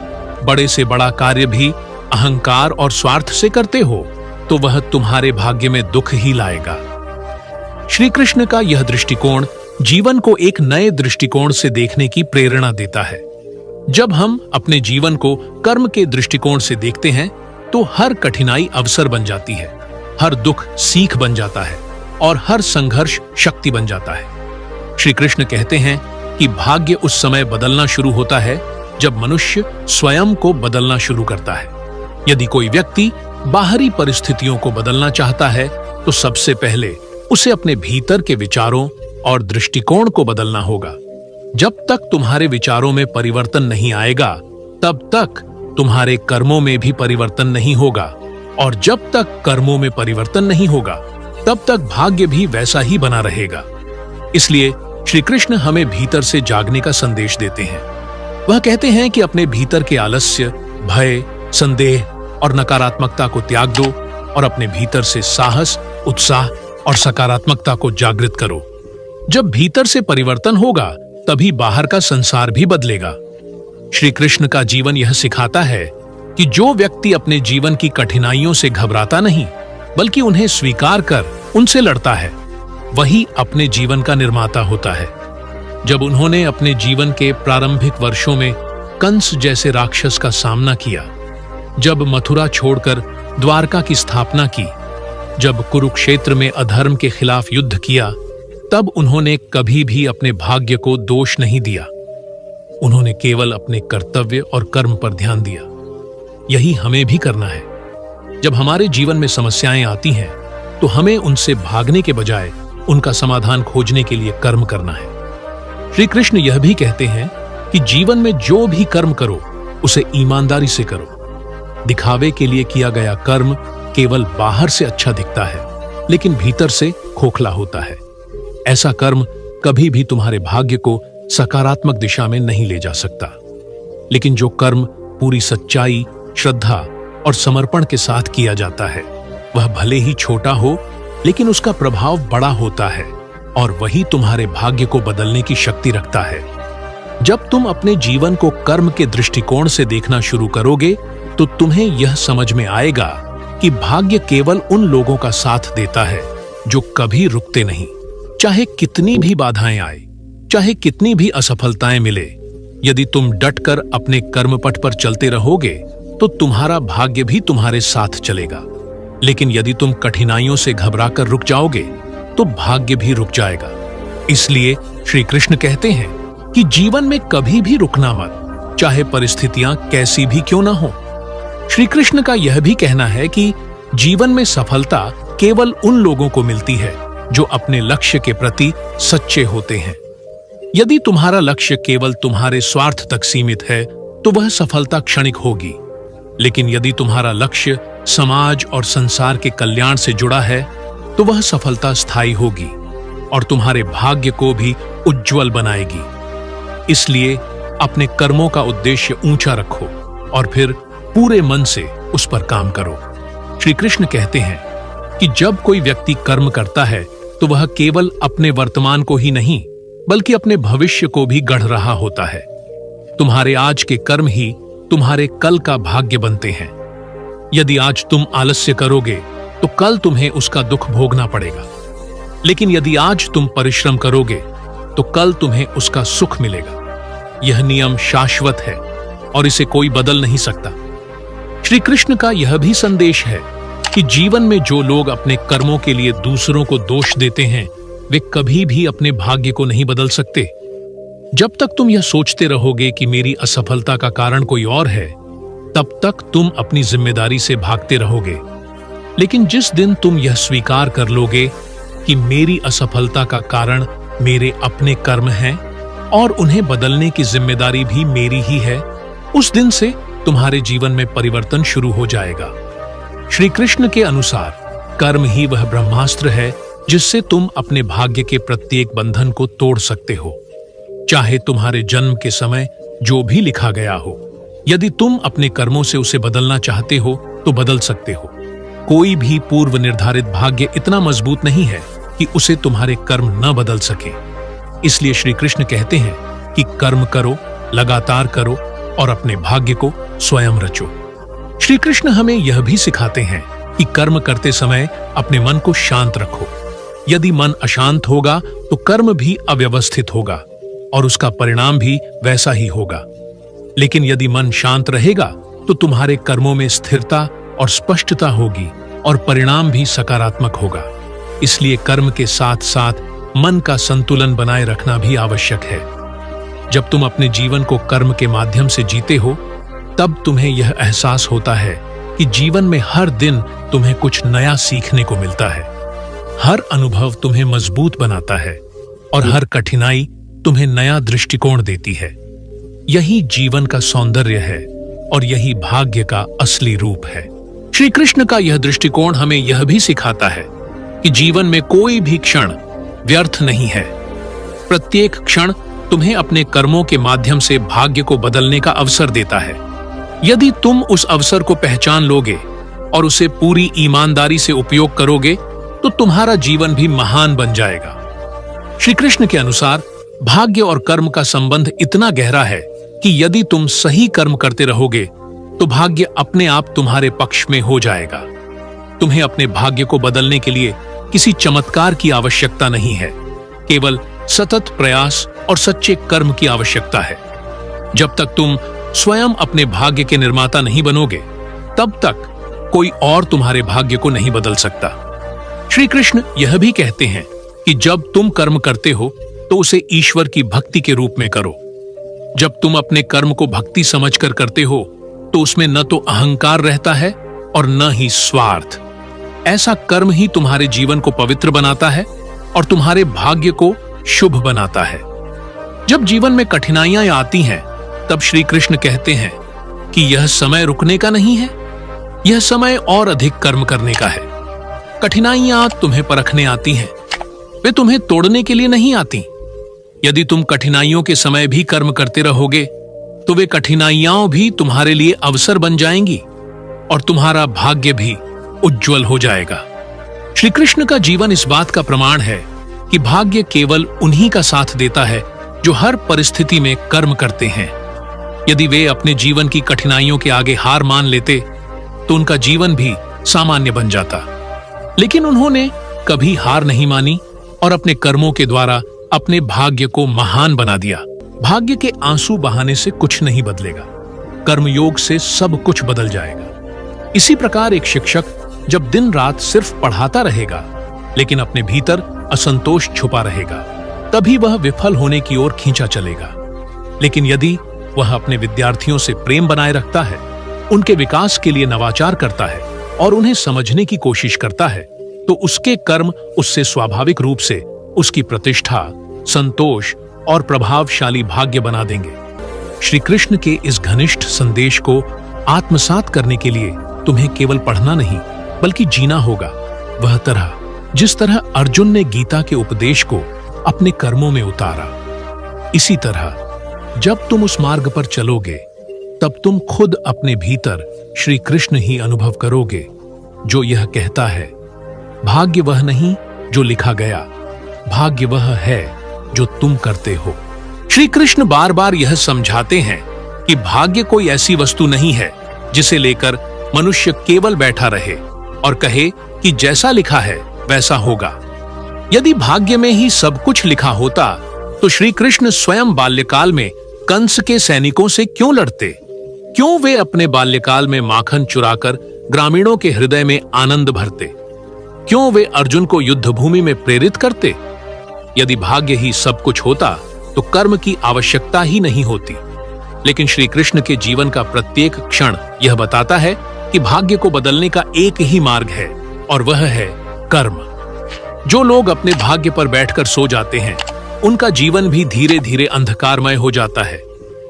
बड़े से बड़ा कार्य भी अहंकार और स्वार्थ से करते हो तो वह तुम्हारे भाग्य में दुख ही लाएगा। श्री कृष्ण का यह दृष्टिकोण जीवन को एक नए दृष्टिकोण से देखने की प्रेरणा देता है। जब हम अपने जीवन को कर्म के दृष्टिकोण से देखते हैं तो हर कठिनाई अवसर बन जाती है, हर दुख सीख बन जाता है और हर संघर्ष शक्ति बन जाता है। श्री कृष्ण कहते हैं कि भाग्य उस समय बदलना शुरू होता है जब मनुष्य स्वयं को बदलना शुरू करता है। यदि कोई व्यक्ति बाहरी परिस्थितियों को बदलना चाहता है तो सबसे पहले उसे अपने भीतर के विचारों और दृष्टिकोण को बदलना होगा। जब तक तुम्हारे विचारों में परिवर्तन नहीं आएगा तब तक तुम्हारे कर्मों में भी परिवर्तन नहीं होगा, और जब तक कर्मों में परिवर्तन नहीं होगा तब तक भाग्य भी वैसा ही बना रहेगा। इसलिए श्री कृष्ण हमें भीतर से जागने का संदेश देते हैं। वह कहते हैं कि अपने भीतर के आलस्य, भय, संदेह और नकारात्मकता को त्याग दो और अपने भीतर से साहस, उत्साह और सकारात्मकता को जागृत करो। जब भीतर से परिवर्तन होगा तभी बाहर का संसार भी बदलेगा। श्री कृष्ण का जीवन यह सिखाता है कि जो व्यक्ति अपने जीवन की कठिनाइयों से घबराता नहीं बल्कि उन्हें स्वीकार कर उनसे लड़ता है वही अपने जीवन का निर्माता होता है। जब उन्होंने अपने जीवन के प्रारंभिक वर्षों में कंस जैसे राक्षस का सामना किया, जब मथुरा छोड़कर द्वारका की स्थापना की, जब कुरुक्षेत्र में अधर्म के खिलाफ युद्ध किया, तब उन्होंने कभी भी अपने भाग्य को दोष नहीं दिया। उन्होंने केवल अपने कर्तव्य और कर्म पर ध्यान दिया। यही हमें भी करना है। जब हमारे जीवन में समस्याएं आती हैं तो हमें उनसे भागने के बजाय उनका समाधान खोजने के लिए कर्म करना है। श्री कृष्ण यह भी कहते हैं कि जीवन में जो भी कर्म करो उसे ईमानदारी से करो। दिखावे के लिए किया गया कर्म केवल बाहर से अच्छा दिखता है लेकिन भीतर से खोखला होता है। ऐसा कर्म कभी भी तुम्हारे भाग्य को सकारात्मक दिशा में नहीं ले जा सकता। लेकिन जो कर्म पूरी सच्चाई, श्रद्धा और समर्पण के साथ किया जाता है, वह भले ही छोटा हो, लेकिन उसका प्रभाव बड़ा होता है और वही तुम्हारे भाग्य को बदलने की शक्ति रखता है। जब तुम अपने जीवन को कर्म के दृष्टिकोण से देखना शुरू करोगे, तो तुम्हें यह समझ में आएगा कि भाग्य केवल उन लोगों का साथ देता है जो कभी रुकते नहीं। चाहे कितनी भी बाधाएं आए, चाहे कितनी भी असफलताएं मिले, यदि तुम डटकर अपने कर्मपथ पर चलते रहोगे तो तुम्हारा भाग्य भी तुम्हारे साथ चलेगा। लेकिन यदि तुम कठिनाइयों से घबराकर रुक जाओगे तो भाग्य भी रुक जाएगा। इसलिए श्री कृष्ण कहते हैं कि जीवन में कभी भी रुकना मत, चाहे परिस्थितियां कैसी भी क्यों ना हो। श्री कृष्ण का यह भी कहना है कि जीवन में सफलता केवल उन लोगों को मिलती है जो अपने लक्ष्य के प्रति सच्चे होते हैं। यदि तुम्हारा लक्ष्य केवल तुम्हारे स्वार्थ तक सीमित है तो वह सफलता क्षणिक होगी। लेकिन यदि तुम्हारा लक्ष्य समाज और संसार के कल्याण से जुड़ा है तो वह सफलता स्थायी होगी और तुम्हारे भाग्य को भी उज्जवल बनाएगी। इसलिए अपने कर्मों का उद्देश्य ऊंचा रखो और फिर पूरे मन से उस पर काम करो। श्री कृष्ण कहते हैं कि जब कोई व्यक्ति कर्म करता है तो वह केवल अपने वर्तमान को ही नहीं बल्कि अपने भविष्य को भी गढ़ रहा होता है। तुम्हारे आज के कर्म ही तुम्हारे कल का भाग्य बनते हैं। यदि आज तुम आलस्य करोगे तो कल तुम्हें उसका दुख भोगना पड़ेगा, लेकिन यदि आज तुम परिश्रम करोगे तो कल तुम्हें उसका सुख मिलेगा। यह नियम शाश्वत है और इसे कोई बदल नहीं सकता। श्री कृष्ण का यह भी संदेश है कि जीवन में जो लोग अपने कर्मों के लिए दूसरों को दोष देते हैं, वे कभी भी अपने भाग्य को नहीं बदल सकते। जब तक तुम यह सोचते रहोगे कि मेरी असफलता का कारण कोई और है, तब तक तुम अपनी जिम्मेदारी से भागते रहोगे। लेकिन जिस दिन तुम यह स्वीकार कर लोगे कि मेरी असफलता का कारण मेरे अपने कर्म हैं और उन्हें बदलने की जिम्मेदारी भी मेरी ही है, उस दिन से तुम्हारे जीवन में परिवर्तन शुरू हो जाएगा। श्री कृष्ण के अनुसार कर्म ही वह ब्रह्मास्त्र है जिससे तुम अपने भाग्य के प्रत्येक बंधन को तोड़ सकते हो। चाहे तुम्हारे जन्म के समय जो भी लिखा गया हो, यदि तुम अपने कर्मों से उसे बदलना चाहते हो तो बदल सकते हो। कोई भी पूर्व निर्धारित भाग्य इतना मजबूत नहीं है कि उसे तुम्हारे कर्म न बदल सके। इसलिए श्री कृष्ण कहते हैं कि कर्म करो, लगातार करो और अपने भाग्य को स्वयं रचो। श्री कृष्ण हमें यह भी सिखाते हैं कि कर्म करते समय अपने मन को शांत रखो। यदि मन अशांत होगा तो कर्म भी अव्यवस्थित होगा और उसका परिणाम भी वैसा ही होगा। लेकिन यदि मन शांत रहेगा तो तुम्हारे कर्मों में स्थिरता और स्पष्टता होगी और परिणाम भी सकारात्मक होगा। इसलिए कर्म के साथ साथ मन का संतुलन बनाए रखना भी आवश्यक है। जब तुम अपने जीवन को कर्म के माध्यम से जीते हो, तब तुम्हें यह एहसास होता है कि जीवन में हर दिन तुम्हें कुछ नया सीखने को मिलता है। हर अनुभव तुम्हें मजबूत बनाता है और हर कठिनाई तुम्हें नया दृष्टिकोण देती है। यही जीवन का सौंदर्य है और यही भाग्य का असली रूप है। श्री कृष्ण का यह दृष्टिकोण हमें यह भी सिखाता है कि जीवन में कोई भी क्षण व्यर्थ नहीं है। प्रत्येक क्षण तुम्हें अपने कर्मों के माध्यम से भाग्य को बदलने का अवसर देता है। यदि तुम उस अवसर को पहचान लोगे और उसे पूरी ईमानदारी से उपयोग करोगे तो तुम्हारा जीवन भी महान बन जाएगा। श्री कृष्ण के अनुसार भाग्य और कर्म का संबंध इतना गहरा है कि यदि तुम सही कर्म करते रहोगे तो भाग्य अपने आप तुम्हारे पक्ष में हो जाएगा। तुम्हें अपने भाग्य को बदलने के लिए किसी चमत्कार की आवश्यकता नहीं है, केवल सतत प्रयास और सच्चे कर्म की आवश्यकता है। जब तक तुम स्वयं अपने भाग्य के निर्माता नहीं बनोगे, तब तक कोई और तुम्हारे भाग्य को नहीं बदल सकता। श्री कृष्ण यह भी कहते हैं कि जब तुम कर्म करते हो तो उसे ईश्वर की भक्ति के रूप में करो। जब तुम अपने कर्म को भक्ति समझकर करते हो तो उसमें न तो अहंकार रहता है और न ही स्वार्थ। ऐसा कर्म ही तुम्हारे जीवन को पवित्र बनाता है और तुम्हारे भाग्य को शुभ बनाता है। जब जीवन में कठिनाइयां आती हैं, तब श्री कृष्ण कहते हैं कि यह समय रुकने का नहीं है, यह समय और अधिक कर्म करने का है। कठिनाइयां तुम्हें परखने आती हैं, वे तुम्हें तोड़ने के लिए नहीं आती। यदि तुम कठिनाइयों के समय भी कर्म करते रहोगे तो वे कठिनाइयां भी तुम्हारे लिए अवसर बन जाएंगी और तुम्हारा भाग्य भी उज्जवल हो जाएगा। श्री कृष्ण का जीवन इस बात का प्रमाण है कि भाग्य केवल उन्हीं का साथ देता है जो हर परिस्थिति में कर्म करते हैं। यदि वे अपने जीवन की कठिनाइयों के आगे हार मान लेते तो उनका जीवन भी सामान्य बन जाता, लेकिन उन्होंने कभी हार नहीं मानी और अपने कर्मों के द्वारा अपने भाग्य को महान बना दिया। भाग्य के आंसू बहाने से कुछ नहीं बदलेगा, कर्मयोग से सब कुछ बदल जाएगा। इसी प्रकार एक शिक्षक जब दिन रात सिर्फ पढ़ाता रहेगा लेकिन अपने भीतर असंतोष छुपा रहेगा, तभी वह विफल होने की ओर खींचा चलेगा। लेकिन यदि वह अपने विद्यार्थियों से प्रेम बनाए रखता है, उनके विकास के लिए नवाचार करता है और उन्हें समझने की कोशिश करता है, तो उसके कर्म उससे स्वाभाविक रूप से उसकी प्रतिष्ठा, संतोष और प्रभावशाली भाग्य बना देंगे। श्री कृष्ण के इस घनिष्ठ संदेश को आत्मसात करने के लिए तुम्हें केवल पढ़ना नहीं बल्कि जीना होगा, वह तरह जिस तरह अर्जुन ने गीता के उपदेश को अपने कर्मों में उतारा। इसी तरह जब तुम उस मार्ग पर चलोगे तब तुम खुद अपने भीतर श्री कृष्ण ही अनुभव करोगे, जो यह कहता है, भाग्य वह नहीं जो लिखा गया, भाग्य वह है जो तुम करते हो। श्री कृष्ण बार बार यह समझाते हैं कि भाग्य कोई ऐसी वस्तु नहीं है जिसे लेकर मनुष्य केवल बैठा रहे और कहे कि जैसा लिखा है वैसा होगा। यदि भाग्य में ही सब कुछ लिखा होता तो श्री कृष्ण स्वयं बाल्यकाल में कंस के सैनिकों से क्यों लड़ते? क्यों वे अपने बाल्यकाल में माखन चुराकर ग्रामीणों के हृदय में आनंद भरते? क्यों वे अर्जुन को युद्ध भूमि में प्रेरित करते? यदि भाग्य ही सब कुछ होता तो कर्म की आवश्यकता ही नहीं होती। लेकिन श्री कृष्ण के जीवन का प्रत्येक क्षण यह बताता है कि भाग्य को बदलने का एक ही मार्ग है और वह है कर्म। जो लोग अपने भाग्य पर बैठकर सो जाते हैं उनका जीवन भी धीरे धीरे अंधकारमय हो जाता है,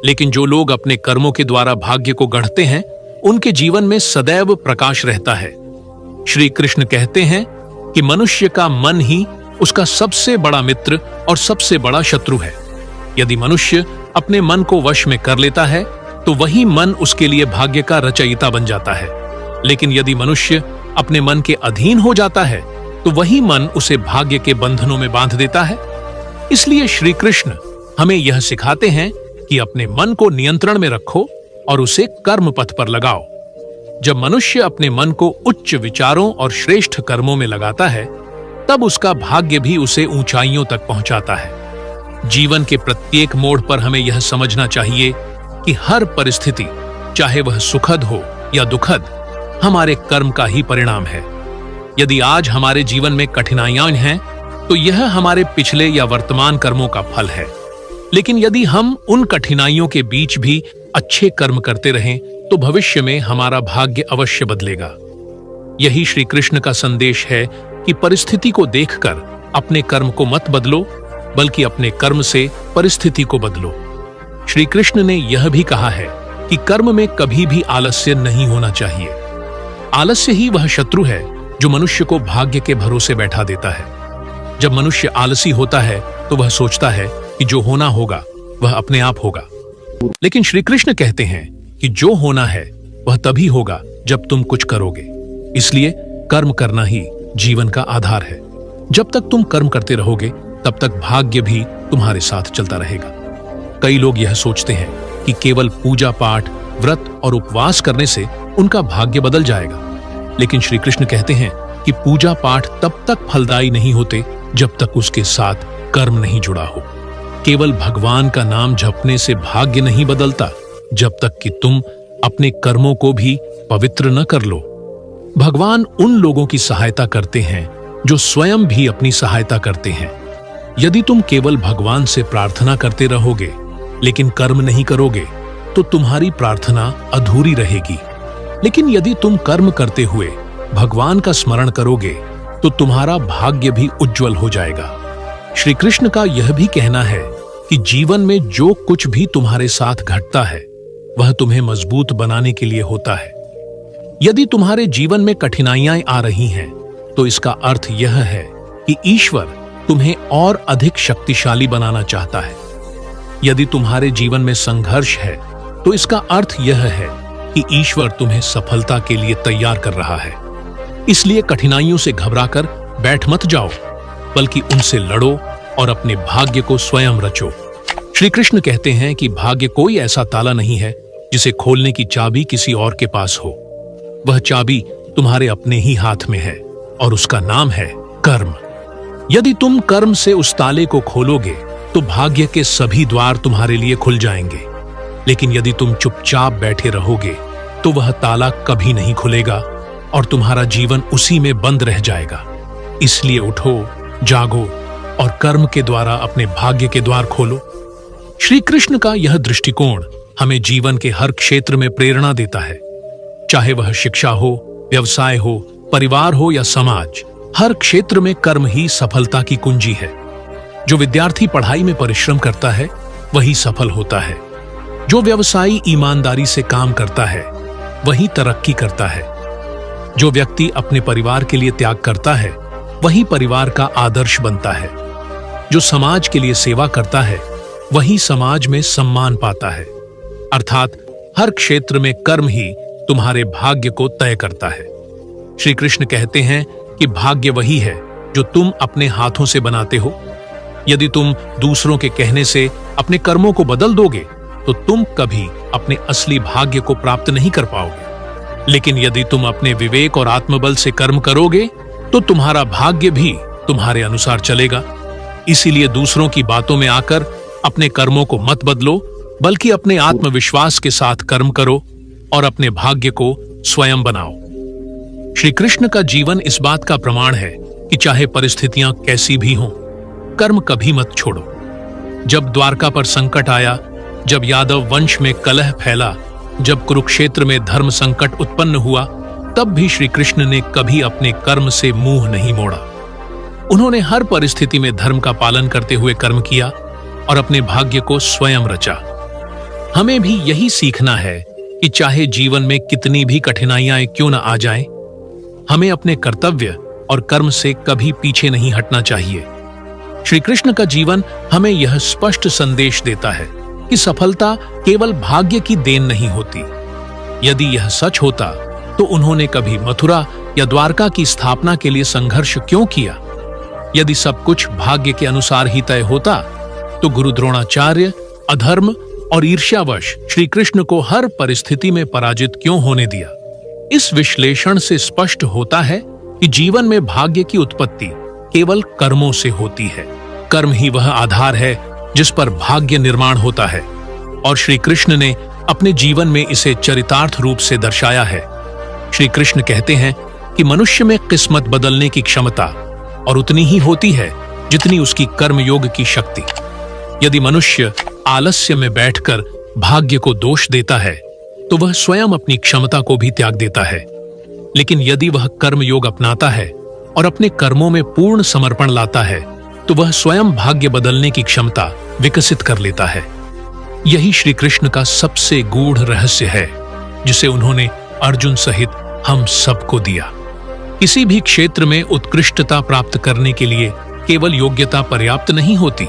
लेकिन जो लोग अपने कर्मों के द्वारा भाग्य को गढ़ते हैं उनके जीवन में सदैव प्रकाश रहता है। श्री कृष्ण कहते हैं कि मनुष्य का मन ही उसका सबसे बड़ा मित्र और सबसे बड़ा शत्रु है। यदि मनुष्य अपने मन को वश में कर लेता है तो वही मन उसके लिए भाग्य का रचयिता बन जाता है, लेकिन यदि मनुष्य अपने मन के अधीन हो जाता है तो वही मन उसे भाग्य के बंधनों में बांध देता है। इसलिए श्री कृष्ण हमें यह सिखाते हैं कि अपने मन को नियंत्रण में रखो और उसे कर्म पथ पर लगाओ। जब मनुष्य अपने मन को उच्च विचारों और श्रेष्ठ कर्मों में लगाता है तब उसका भाग्य भी उसे ऊंचाइयों तक पहुंचाता है। जीवन के प्रत्येक मोड़ पर हमें यह समझना चाहिए कि हर परिस्थिति, चाहे वह सुखद हो या दुखद, हमारे कर्म का ही परिणाम है। यदि आज हमारे जीवन में कठिनाइयां हैं तो यह हमारे पिछले या वर्तमान कर्मों का फल है, लेकिन यदि हम उन कठिनाइयों के बीच भी अच्छे कर्म करते रहें तो भविष्य में हमारा भाग्य अवश्य बदलेगा। यही श्री कृष्ण का संदेश है कि परिस्थिति को देखकर अपने कर्म को मत बदलो, बल्कि अपने कर्म से परिस्थिति को बदलो। श्री कृष्ण ने यह भी कहा है कि कर्म में कभी भी आलस्य नहीं होना चाहिए। आलस्य ही वह शत्रु है जो मनुष्य को भाग्य के भरोसे बैठा देता है। जब मनुष्य आलसी होता है तो वह सोचता है कि जो होना होगा वह अपने आप होगा, लेकिन श्री कृष्ण कहते हैं कि जो होना है वह तभी होगा जब तुम कुछ करोगे। इसलिए कर्म करना ही जीवन का आधार है। जब तक तुम कर्म करते रहोगे तब तक भाग्य भी तुम्हारे साथ चलता रहेगा। कई लोग यह सोचते हैं कि केवल पूजा पाठ, व्रत और उपवास करने से उनका भाग्य बदल जाएगा, लेकिन श्री कृष्ण कहते हैं कि पूजा पाठ तब तक फलदायी नहीं होते जब तक उसके साथ कर्म नहीं जुड़ा हो। केवल भगवान का नाम जपने से भाग्य नहीं बदलता जब तक कि तुम अपने कर्मों को भी पवित्र न कर लो। भगवान उन लोगों की सहायता करते हैं जो स्वयं भी अपनी सहायता करते हैं। यदि तुम केवल भगवान से प्रार्थना करते रहोगे लेकिन कर्म नहीं करोगे तो तुम्हारी प्रार्थना अधूरी रहेगी, लेकिन यदि तुम कर्म करते हुए भगवान का स्मरण करोगे तो तुम्हारा भाग्य भी उज्जवल हो जाएगा। श्री कृष्ण का यह भी कहना है कि जीवन में जो कुछ भी तुम्हारे साथ घटता है वह तुम्हें मजबूत बनाने के लिए होता है। यदि तुम्हारे जीवन में कठिनाइयां आ रही हैं तो इसका अर्थ यह है कि ईश्वर तुम्हें और अधिक शक्तिशाली बनाना चाहता है। यदि तुम्हारे जीवन में संघर्ष है तो इसका अर्थ यह है कि ईश्वर तुम्हें सफलता के लिए तैयार कर रहा है। इसलिए कठिनाइयों से घबराकर बैठ मत जाओ, बल्कि उनसे लड़ो और अपने भाग्य को स्वयं रचो। श्री कृष्ण कहते हैं कि भाग्य कोई ऐसा ताला नहीं है जिसे खोलने की चाबी किसी और के पास हो। वह चाबी तुम्हारे अपने ही हाथ में है और उसका नाम है कर्म। यदि तुम कर्म से उस ताले को खोलोगे तो भाग्य के सभी द्वार तुम्हारे लिए खुल जाएंगे। लेकिन यदि तुम चुपचाप बैठे रहोगे तो वह ताला कभी नहीं खुलेगा और तुम्हारा जीवन उसी में बंद रह जाएगा। इसलिए उठो, जागो और कर्म के द्वारा अपने भाग्य के द्वार खोलो। श्री कृष्ण का यह दृष्टिकोण हमें जीवन के हर क्षेत्र में प्रेरणा देता है। चाहे वह शिक्षा हो, व्यवसाय हो, परिवार हो या समाज, हर क्षेत्र में कर्म ही सफलता की कुंजी है। जो विद्यार्थी पढ़ाई में परिश्रम करता है वही सफल होता है। जो व्यवसायी ईमानदारी से काम करता है वही तरक्की करता है। जो व्यक्ति अपने परिवार के लिए त्याग करता है वही परिवार का आदर्श बनता है। जो समाज के लिए सेवा करता है वही समाज में सम्मान पाता है। अर्थात हर क्षेत्र में कर्म ही तुम्हारे भाग्य को तय करता है। श्री कृष्ण कहते हैं कि भाग्य वही है जो तुम अपने हाथों से बनाते हो। यदि तुम दूसरों के कहने से अपने कर्मों को बदल दोगे तो तुम कभी अपने असली भाग्य को प्राप्त नहीं कर पाओगे। लेकिन यदि तुम अपने विवेक और आत्मबल से कर्म करोगे तो तुम्हारा भाग्य भी तुम्हारे अनुसार चलेगा। इसीलिए दूसरों की बातों में आकर अपने कर्मों को मत बदलो, बल्कि अपने आत्मविश्वास के साथ कर्म करो और अपने भाग्य को स्वयं बनाओ। श्री कृष्ण का जीवन इस बात का प्रमाण है कि चाहे परिस्थितियां कैसी भी हों, कर्म कभी मत छोड़ो। जब द्वारका पर संकट आया, जब यादव वंश में कलह फैला, जब कुरुक्षेत्र में धर्म संकट उत्पन्न हुआ, तब भी श्री कृष्ण ने कभी अपने कर्म से मुंह नहीं मोड़ा। उन्होंने हर परिस्थिति में धर्म का पालन करते हुए कर्म किया और अपने भाग्य को स्वयं रचा। हमें भी यही सीखना है कि चाहे जीवन में कितनी भी कठिनाइयां क्यों न आ जाएं, हमें अपने कर्तव्य और कर्म से कभी पीछे नहीं हटना चाहिए। श्री कृष्ण का जीवन हमें यह स्पष्ट संदेश देता है कि सफलता केवल भाग्य की देन नहीं होती। यदि यह सच होता तो उन्होंने कभी मथुरा या द्वारका की स्थापना के लिए संघर्ष क्यों किया? यदि सब कुछ भाग्य के अनुसार ही तय होता तो गुरु द्रोणाचार्य अधर्म और ईर्ष्यावश श्री कृष्ण को हर परिस्थिति में पराजित क्यों होने दिया? इस विश्लेषण से स्पष्ट होता है कि जीवन में भाग्य की उत्पत्ति केवल कर्मों से होती है। कर्म ही वह आधार है जिस पर भाग्य निर्माण होता है और श्री कृष्ण ने अपने जीवन में इसे चरितार्थ रूप से दर्शाया है। श्री कृष्ण कहते हैं कि मनुष्य में किस्मत बदलने की क्षमता और उतनी ही होती है जितनी उसकी कर्मयोग की शक्ति। यदि मनुष्य आलस्य में बैठकर भाग्य को दोष देता है तो वह स्वयं अपनी क्षमता को भी त्याग देता है। लेकिन यदि वह कर्मयोग अपनाता है और अपने कर्मों में पूर्ण समर्पण लाता है तो वह स्वयं भाग्य बदलने की क्षमता विकसित कर लेता है। यही श्री कृष्ण का सबसे गूढ़ रहस्य है जिसे उन्होंने अर्जुन सहित हम सबको दिया। किसी भी क्षेत्र में उत्कृष्टता प्राप्त करने के लिए केवल योग्यता पर्याप्त नहीं होती,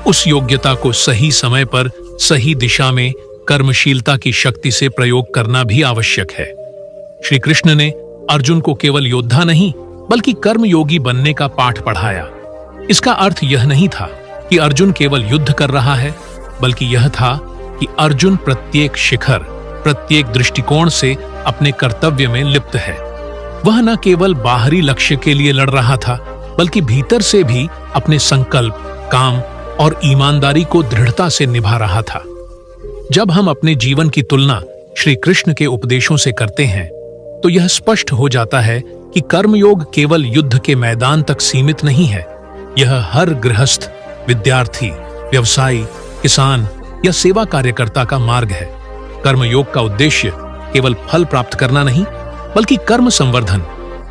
उस योग्यता को सही समय पर सही दिशा में कर्मशीलता की शक्ति से प्रयोग करना भी आवश्यक है। श्री कृष्ण ने अर्जुन को केवल योद्धा नहीं बल्कि कर्मयोगी बनने का पाठ पढ़ाया। इसका अर्थ यह नहीं था कि अर्जुन केवल युद्ध कर रहा है, बल्कि यह था कि अर्जुन प्रत्येक शिखर, प्रत्येक दृष्टिकोण से अपने कर्तव्य में लिप्त है। वह न केवल बाहरी लक्ष्य के लिए लड़ रहा था, बल्कि भीतर से भी अपने संकल्प, काम और ईमानदारी को दृढ़ता से निभा रहा था। जब हम अपने जीवन की तुलना श्री कृष्ण के उपदेशों से करते हैं तो यह स्पष्ट हो जाता है कि कर्मयोग केवल युद्ध के मैदान तक सीमित नहीं है। यह हर गृहस्थ, विद्यार्थी, व्यवसायी, किसान या सेवा कार्यकर्ता का मार्ग है। कर्मयोग का उद्देश्य केवल फल प्राप्त करना नहीं, बल्कि कर्म संवर्धन,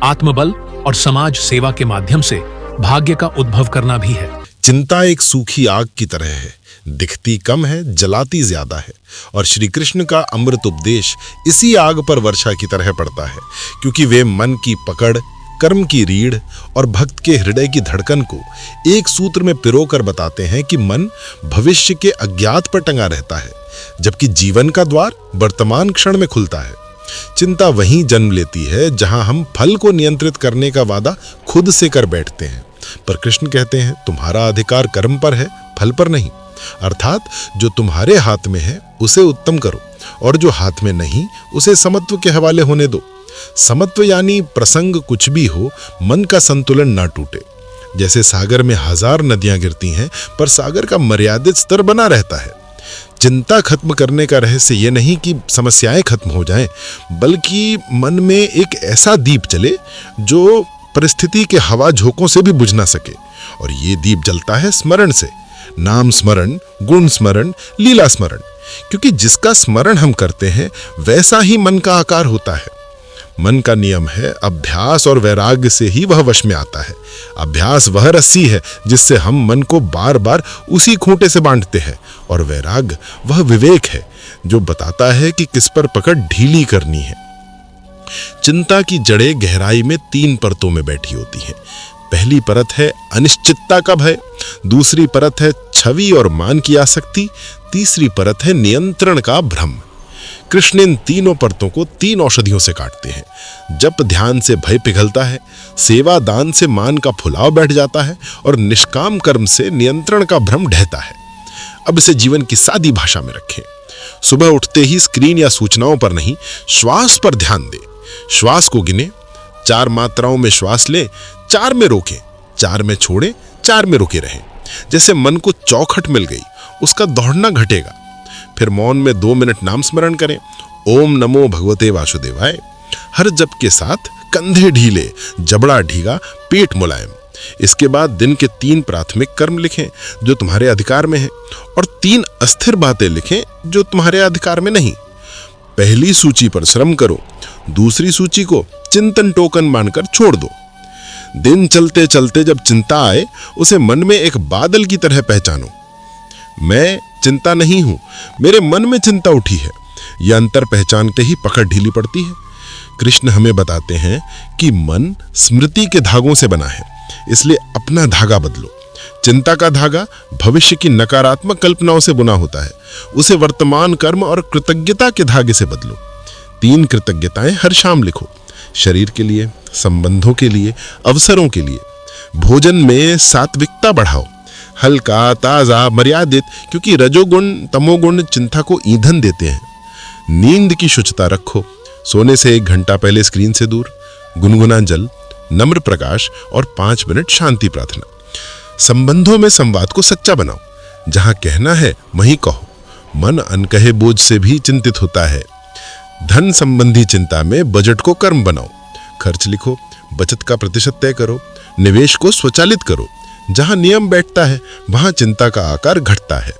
आत्मबल और समाज सेवा के माध्यम से भाग्य का उद्भव करना भी है। चिंता एक सूखी आग की तरह है, दिखती कम है, जलाती ज्यादा है। और श्री कृष्ण का अमृत उपदेश इसी आग पर वर्षा की तरह पड़ता है, क्योंकि वे मन की पकड़, कर्म की रीढ़ और भक्त के हृदय की धड़कन को एक सूत्र में पिरोकर बताते हैं कि मन भविष्य के अज्ञात पर टंगा रहता है, जबकि जीवन का द्वार वर्तमान क्षण में खुलता है। चिंता वहीं जन्म लेती है जहां हम फल को नियंत्रित करने का वादा खुद से कर बैठते हैं। पर कृष्ण कहते हैं, तुम्हारा अधिकार कर्म पर है, फल पर नहीं। अर्थात जो तुम्हारे हाथ में है उसे उत्तम करो, और जो हाथ में नहीं उसे समत्व के हवाले होने दो। समत्व यानी प्रसंग कुछ भी हो, मन का संतुलन ना टूटे। जैसे सागर में 1000 नदियां गिरती हैं, पर सागर का मर्यादित स्तर बना रहता है। चिंता खत्म करने का रहस्य यह नहीं कि समस्याएं खत्म हो जाएं, बल्कि मन में एक ऐसा दीप जले जो परिस्थिति के हवा झोंकों से भी बुझ ना सके। और ये दीप जलता है स्मरण से, नाम स्मरण, गुण स्मरण, लीला स्मरण। क्योंकि जिसका स्मरण हम करते हैं वैसा ही मन का आकार होता है। मन का नियम है, अभ्यास और वैराग्य से ही वह वश में आता है। अभ्यास वह रस्सी है जिससे हम मन को बार बार उसी खूंटे से बांधते हैं, और वैराग्य वह विवेक है जो बताता है कि किस पर पकड़ ढीली करनी है। चिंता की जड़ें गहराई में 3 परतों में बैठी होती हैं। पहली परत है अनिश्चितता का भय, दूसरी परत है छवि और मान की आसक्ति, तीसरी परत है नियंत्रण का भ्रम। कृष्ण इन तीनों परतों को 3 औषधियों से काटते हैं। जप ध्यान से भय पिघलता है, सेवा दान से मान का फुलाव बैठ जाता है, और निष्काम कर्म से नियंत्रण का भ्रम ढहता है। अब इसे जीवन की सादी भाषा में रखें। सुबह उठते ही स्क्रीन या सूचनाओं पर नहीं, श्वास पर ध्यान दें। श्वास को गिने, 4 मात्राओं में श्वास लें, 4 में रोकें, 4 में छोड़ें, 4 में रुके रहें। जैसे मन को चौखट मिल गई, उसका दौड़ना घटेगा। फिर मौन में 2 मिनट नाम स्मरण करें, ओम नमो भगवते वासुदेवाय। हर जप के साथ कंधे ढीले, जबड़ा ढीला, पेट मुलायम। इसके बाद दिन के 3 प्राथमिक कर्म लिखें जो तुम्हारे अधिकार में हैं, और 3 अस्थिर बातें लिखें जो तुम्हारे अधिकार में नहीं। पहली सूची पर श्रम करो, दूसरी सूची को चिंतन टोकन मानकर छोड़ दो। दिन चलते चलते जब चिंता आए, उसे मन में एक बादल की तरह पहचानो। मैं चिंता नहीं हूं, मेरे मन में चिंता उठी है। यह अंतर पहचानते ही पकड़ ढीली पड़ती है। कृष्ण हमें बताते हैं कि मन स्मृति के धागों से बना है, इसलिए अपना धागा बदलो। चिंता का धागा भविष्य की नकारात्मक कल्पनाओं से बुना होता है, उसे वर्तमान कर्म और कृतज्ञता के धागे से बदलो। 3 कृतज्ञताएं हर शाम लिखो, शरीर के लिए, संबंधों के लिए, अवसरों के लिए। भोजन में सात्विकता बढ़ाओ, हल्का, ताजा, मर्यादित, क्योंकि रजोगुण तमोगुण चिंता को ईंधन देते हैं। नींद की शुचिता रखो, सोने से 1 घंटा पहले स्क्रीन से दूर, गुनगुना जल, नम्र प्रकाश और 5 मिनट शांति प्रार्थना। संबंधों में संवाद को सच्चा बनाओ, जहां कहना है वहीं कहो। मन अनकहे बोझ से भी चिंतित होता है। धन संबंधी चिंता में बजट को कर्म बनाओ, खर्च लिखो, बचत का प्रतिशत तय करो, निवेश को स्वचालित करो। जहां नियम बैठता है वहां चिंता का आकार घटता है।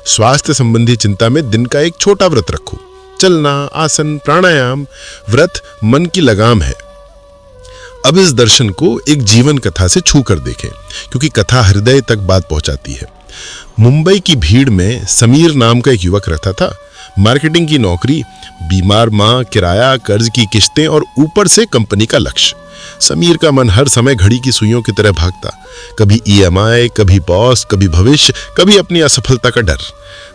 स्वास्थ्य संबंधी चिंता में दिन का एक छोटा व्रत रखो, चलना, आसन, प्राणायाम। व्रत मन की लगाम है। अब इस दर्शन को एक जीवन कथा से छू कर देखें, क्योंकि कथा हृदय तक बात पहुंचाती है। मुंबई की भीड़ में समीर नाम का एक युवक रहता था। मार्केटिंग की नौकरी, बीमार मां, किराया, कर्ज की किस्तें और ऊपर से कंपनी का लक्ष्य। समीर का मन हर समय घड़ी की सुइयों की तरह भागता, कभी EMI, कभी बॉस, कभी भविष्य, कभी अपनी असफलता का डर।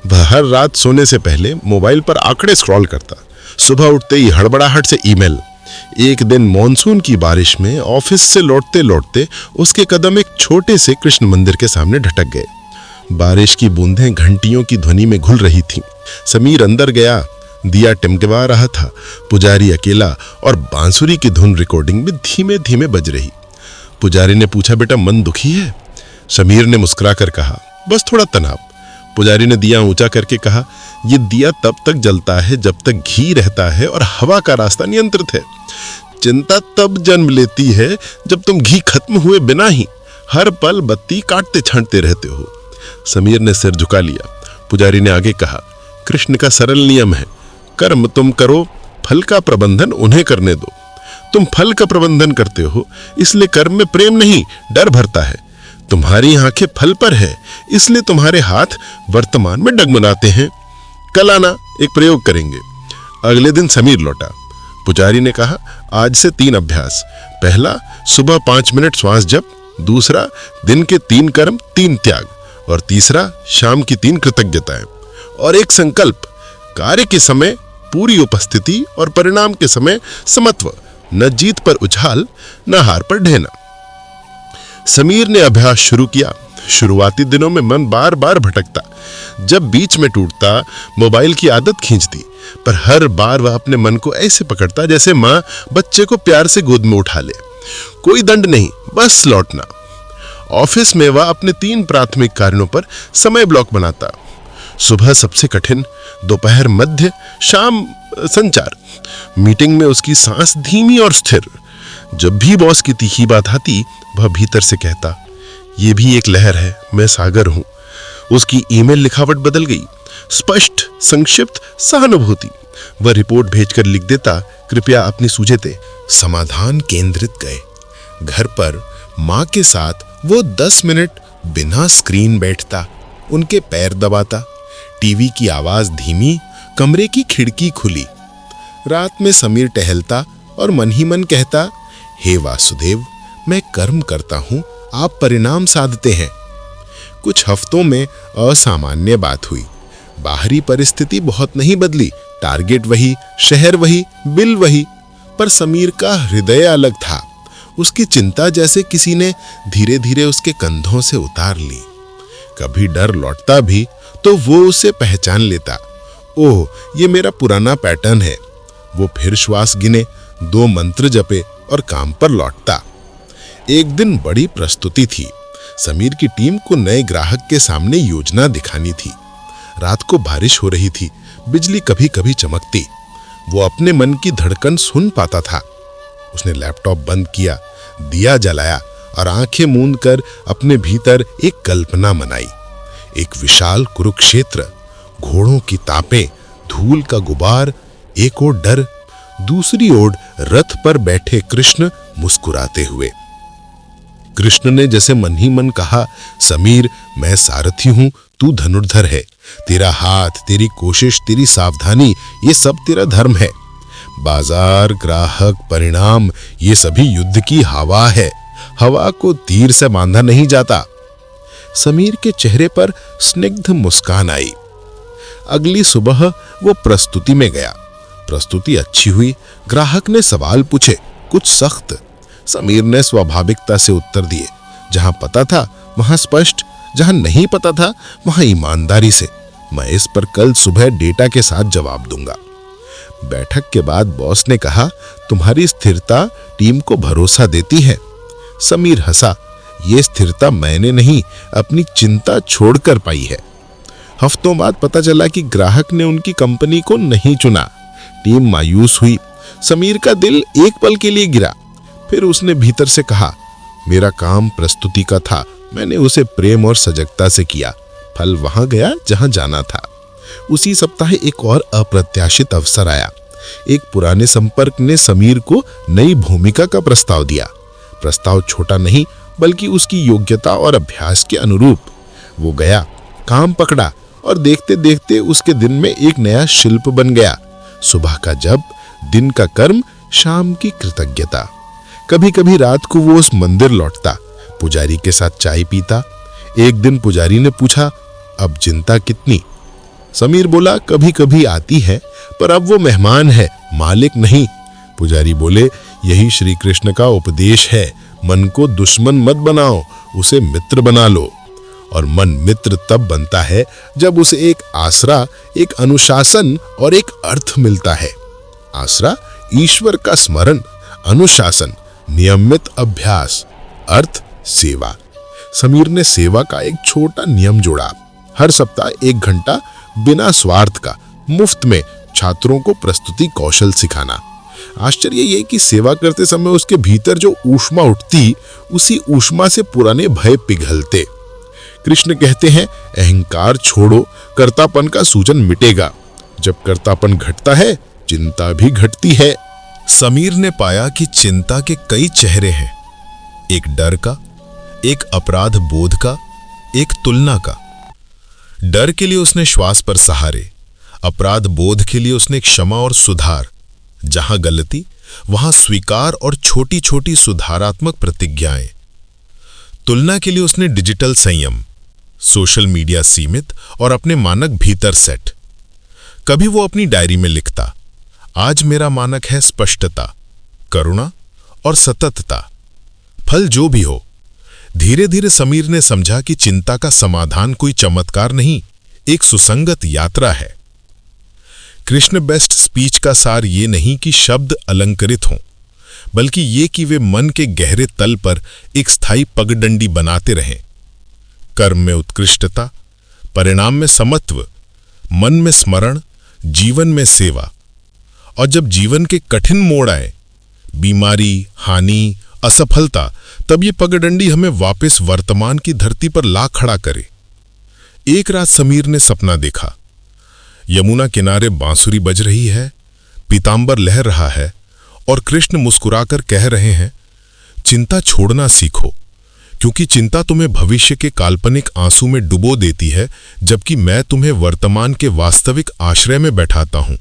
वह हर रात सोने से पहले मोबाइल पर आंकड़े स्क्रॉल करता। सुबह उठते ही हड़बड़ाहट से ईमेल। एक दिन मॉनसून की बारिश में ऑफिस से लौटते लौटते उसके कदम एक छोटे से कृष्ण मंदिर के सामने ढटक गए। बारिश की बूंदें घंटियों की ध्वनि में घुल रही थीं। समीर अंदर गया, दिया टिमटिमा रहा था। पुजारी अकेला और बांसुरी की धुन रिकॉर्डिंग में धीमे धीमे बज रही। पुजारी ने पूछा, बेटा मन दुखी है? समीर ने मुस्कुराकर कहा, बस थोड़ा तनाव। पुजारी ने दिया ऊंचा करके कहा, यह दिया तब तक जलता है जब तक घी रहता है और हवा का रास्ता नियंत्रित है। चिंता तब जन्म लेती है जब तुम घी खत्म हुए बिना ही हर पल बत्ती काटते छांटते रहते हो। समीर ने सिर झुका लिया। पुजारी ने आगे कहा, कृष्ण का सरल नियम है, कर्म तुम करो, फल का प्रबंधन उन्हें करने दो। तुम फल का प्रबंधन करते हो, इसलिए कर्म में प्रेम नहीं, डर भरता है। तुम्हारी आंखें फल पर है, इसलिए तुम्हारे हाथ वर्तमान में डगमगाते हैं। कल आना, एक प्रयोग करेंगे। अगले दिन समीर लौटा। पुजारी ने कहा, आज से 3 अभ्यास। पहला, सुबह 5 मिनट श्वास जप। दूसरा, दिन के 3 कर्म 3 त्याग। और तीसरा, शाम की 3 कृतज्ञताएं। और एक संकल्प, कार्य के समय पूरी उपस्थिति और परिणाम के समय समत्व। न जीत पर उछाल, न हार पर ढहना। समीर ने अभ्यास शुरू किया। शुरुआती दिनों में मन बार बार भटकता, जब बीच में टूटता मोबाइल की आदत खींचती, पर हर बार वह अपने मन को ऐसे पकड़ता जैसे मां बच्चे को प्यार से गोद में उठा ले। कोई दंड नहीं, बस लौटना। ऑफिस में वह अपने 3 प्राथमिक कार्यों पर समय ब्लॉक बनाता। सुबह सबसे कठिन, दोपहर मध्य, शाम संचार। मीटिंग में उसकी सांस धीमी और स्थिर। जब भी बॉस की तीखी बात आती, वह भीतर से कहता, ये भी एक लहर है, मैं सागर हूं। उसकी ईमेल लिखावट बदल गई, स्पष्ट, संक्षिप्त, सहानुभूति। वह रिपोर्ट भेजकर लिख देता, कृपया अपनी सूझें। समाधान केंद्रित गए। घर पर मां के साथ वो 10 मिनट बिना स्क्रीन बैठता, उनके पैर दबाता। टीवी की आवाज धीमी, कमरे की खिड़की खुली। रात में समीर टहलता और मन ही मन कहता, हे वासुदेव, मैं कर्म करता हूं, आप परिणाम साधते हैं। कुछ हफ्तों में असामान्य बात हुई। बाहरी परिस्थिति बहुत नहीं बदली, टारगेट वही, शहर वही, बिल वही, पर समीर का हृदय अलग था। उसकी चिंता जैसे किसी ने धीरे धीरे उसके कंधों से उतार ली। कभी डर लौटता भी तो वो उसे पहचान लेता। ओह, ये मेरा पुराना पैटर्न है। वो फिर श्वास गिने, 2 मंत्र जपे और काम पर लौटता। एक दिन बड़ी प्रस्तुति थी। समीर की टीम को नए ग्राहक के सामने योजना दिखानी थी। रात को बारिश हो रही थी, बिजली कभी कभी चमकती। वो अपने मन की धड़कन सुन पाता था। उसने लैपटॉप बंद किया, दिया जलाया और आंखें मूंद कर अपने भीतर एक कल्पना मनाई। एक विशाल कुरुक्षेत्र, घोड़ों की तापें, धूल का गुबार, एक ओर डर, दूसरी ओर रथ पर बैठे कृष्ण मुस्कुराते हुए। कृष्ण ने जैसे मन ही मन कहा, समीर, मैं सारथी हूं, तू धनुर्धर है। तेरा हाथ, तेरी कोशिश, तेरी सावधानी, ये सब तेरा धर्म है। बाजार, ग्राहक, परिणाम, ये सभी युद्ध की हवा है। हवा को तीर से बांधा नहीं जाता। समीर के चेहरे पर स्निग्ध मुस्कान आई। अगली सुबह वो प्रस्तुति में गया। प्रस्तुति अच्छी हुई। ग्राहक ने सवाल पूछे, कुछ सख्त। समीर ने स्वाभाविकता से उत्तर दिए। जहां पता था वहां स्पष्ट, जहां नहीं पता था वहां ईमानदारी से। मैं इस पर कल सुबह डेटा के साथ जवाब दूंगा। बैठक के बाद बॉस ने कहा, तुम्हारी स्थिरता टीम को भरोसा देती है। समीर हंसा, ये स्थिरता मैंने नहीं, अपनी चिंता छोड़कर पाई है। हफ्तों बाद पता चला कि ग्राहक ने उनकी कंपनी को नहीं चुना। टीम मायूस हुई। समीर का दिल एक पल के लिए गिरा। फिर उसने भीतर से कहा, मेरा काम प्रस्तुति का था, मैंने उसे प्रेम और सजगता से किया। फल वहां गया जहां जाना था। उसी सप्ताह एक और अप्रत्याशित अवसर आया। एक पुराने संपर्क ने समीर को नई भूमिका का प्रस्ताव दिया। प्रस्ताव छोटा नहीं, बल्कि उसकी योग्यता और अभ्यास के अनुरूप। वो गया, काम पकड़ा और देखते देखते उसके दिन में एक नया शिल्प बन गया। सुबह का जप, दिन का कर्म, शाम की कृतज्ञता। कभी कभी रात को वो उस मंदिर लौटता, पुजारी के साथ चाय पीता। एक दिन पुजारी ने पूछा, अब चिंता कितनी? समीर बोला, कभी कभी आती है, पर अब वो मेहमान है, मालिक नहीं। पुजारी बोले, यही श्री कृष्ण का उपदेश है, मन को दुश्मन मत बनाओ, उसे मित्र बना लो। और मन मित्र तब बनता है जब उसे एक आसरा, एक अनुशासन और एक अर्थ मिलता है। आसरा ईश्वर का स्मरण, अनुशासन नियमित अभ्यास, अर्थ सेवा। समीर ने सेवा का एक छोटा नियम जोड़ा। हर सप्ताह 1 घंटा बिना स्वार्थ का मुफ्त में छात्रों को प्रस्तुति कौशल सिखाना। आश्चर्य ये कि सेवा करते समय उसके भीतर जो ऊष्मा उठती, उसी ऊष्मा से पुराने भय पिघलते। कृष्ण कहते हैं, अहंकार छोड़ो, कर्तापन का सूजन मिटेगा। जब कर्तापन घटता है, चिंता भी घटती है। समीर ने पाया कि चिंता के कई चेहरे हैं, एक डर का, एक अपराध बोध का, एक तुलना का। डर के लिए उसने श्वास पर सहारे, अपराध बोध के लिए उसने क्षमा और सुधार, जहां गलती वहां स्वीकार और छोटी छोटी सुधारात्मक प्रतिज्ञाएं। तुलना के लिए उसने डिजिटल संयम, सोशल मीडिया सीमित और अपने मानक भीतर सेट। कभी वो अपनी डायरी में लिखता, आज मेरा मानक है स्पष्टता, करुणा और सततता। फल जो भी हो। धीरे धीरे समीर ने समझा कि चिंता का समाधान कोई चमत्कार नहीं, एक सुसंगत यात्रा है। कृष्ण बेस्ट स्पीच का सार ये नहीं कि शब्द अलंकृत हों, बल्कि ये कि वे मन के गहरे तल पर एक स्थायी पगडंडी बनाते रहें। कर्म में उत्कृष्टता, परिणाम में समत्व, मन में स्मरण, जीवन में सेवा। और जब जीवन के कठिन मोड़ आए, बीमारी, हानि, असफलता, तब ये पगडंडी हमें वापस वर्तमान की धरती पर ला खड़ा करे। एक रात समीर ने सपना देखा। यमुना किनारे बांसुरी बज रही है, पीतांबर लहर रहा है और कृष्ण मुस्कुराकर कह रहे हैं, चिंता छोड़ना सीखो, क्योंकि चिंता तुम्हें भविष्य के काल्पनिक आंसू में डुबो देती है, जबकि मैं तुम्हें वर्तमान के वास्तविक आश्रय में बैठाता हूं।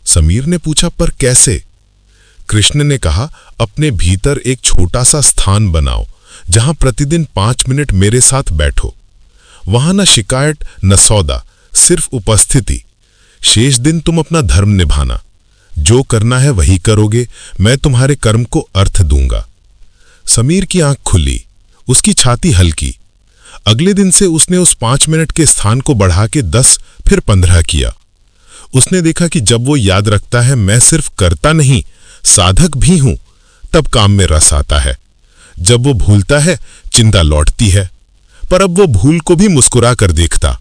समीर ने पूछा, पर कैसे? कृष्ण ने कहा, अपने भीतर एक छोटा सा स्थान बनाओ जहां प्रतिदिन 5 मिनट मेरे साथ बैठो। वहां न शिकायत न सौदा, सिर्फ उपस्थिति। शेष दिन तुम अपना धर्म निभाना, जो करना है वही करोगे, मैं तुम्हारे कर्म को अर्थ दूंगा। समीर की आंख खुली, उसकी छाती हल्की। अगले दिन से उसने उस 5 मिनट के स्थान को बढ़ा के 10 फिर 15 किया। उसने देखा कि जब वो याद रखता है मैं सिर्फ करता नहीं, साधक भी हूं, तब काम में रस आता है। जब वो भूलता है, चिंता लौटती है। पर अब वो भूल को भी मुस्कुरा कर देखता।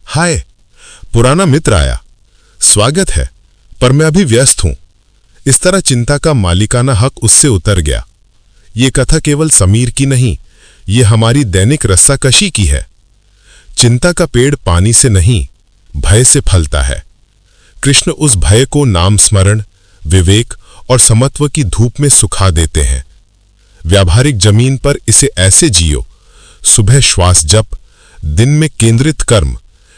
हाय, पुराना मित्र आया, स्वागत है, पर मैं अभी व्यस्त हूं। इस तरह चिंता का मालिकाना हक उससे उतर गया। ये कथा केवल समीर की नहीं, ये हमारी दैनिक रस्साकशी की है। चिंता का पेड़ पानी से नहीं, भय से फलता है। कृष्ण उस भय को नाम स्मरण, विवेक और समत्व की धूप में सुखा देते हैं। व्यावहारिक जमीन पर इसे ऐसे जियो, सुबह श्वास जप, दिन में केंद्रित कर्म,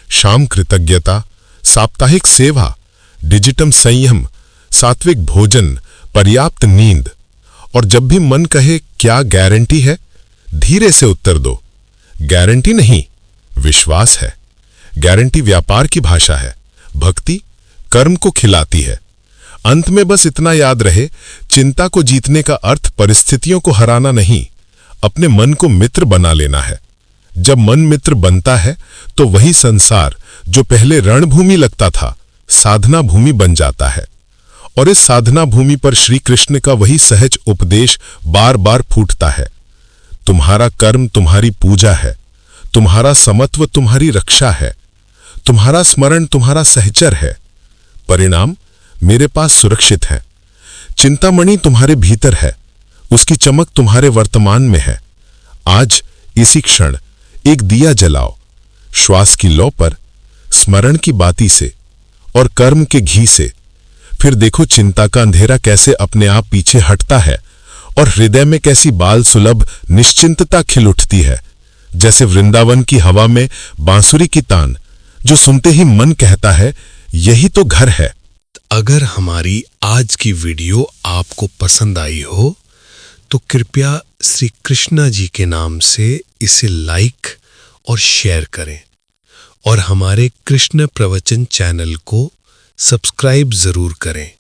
शाम कृतज्ञता, साप्ताहिक सेवा, डिजिटम संयम, सात्विक भोजन, पर्याप्त नींद। और जब भी मन कहे क्या गारंटी है, धीरे से उत्तर दो, गारंटी नहीं, विश्वास है। गारंटी व्यापार की भाषा है, भक्ति कर्म को खिलाती है। अंत में बस इतना याद रहे, चिंता को जीतने का अर्थ परिस्थितियों को हराना नहीं, अपने मन को मित्र बना लेना है। जब मन मित्र बनता है तो वही संसार जो पहले रणभूमि लगता था, साधना भूमि बन जाता है। और इस साधना भूमि पर श्री कृष्ण का वही सहज उपदेश बार बार फूटता है। तुम्हारा कर्म तुम्हारी पूजा है, तुम्हारा समत्व तुम्हारी रक्षा है, तुम्हारा स्मरण तुम्हारा सहचर है, परिणाम मेरे पास सुरक्षित है। चिंतामणि तुम्हारे भीतर है, उसकी चमक तुम्हारे वर्तमान में है। आज इसी क्षण एक दिया जलाओ, श्वास की लौ पर, स्मरण की बाती से और कर्म के घी से। फिर देखो चिंता का अंधेरा कैसे अपने आप पीछे हटता है और हृदय में कैसी बाल सुलभ निश्चिंतता खिल उठती है, जैसे वृंदावन की हवा में बांसुरी की तान, जो सुनते ही मन कहता है यही तो घर है। अगर हमारी आज की वीडियो आपको पसंद आई हो तो कृपया श्री कृष्णा जी के नाम से इसे लाइक और शेयर करें और हमारे कृष्ण प्रवचन चैनल को सब्सक्राइब जरूर करें।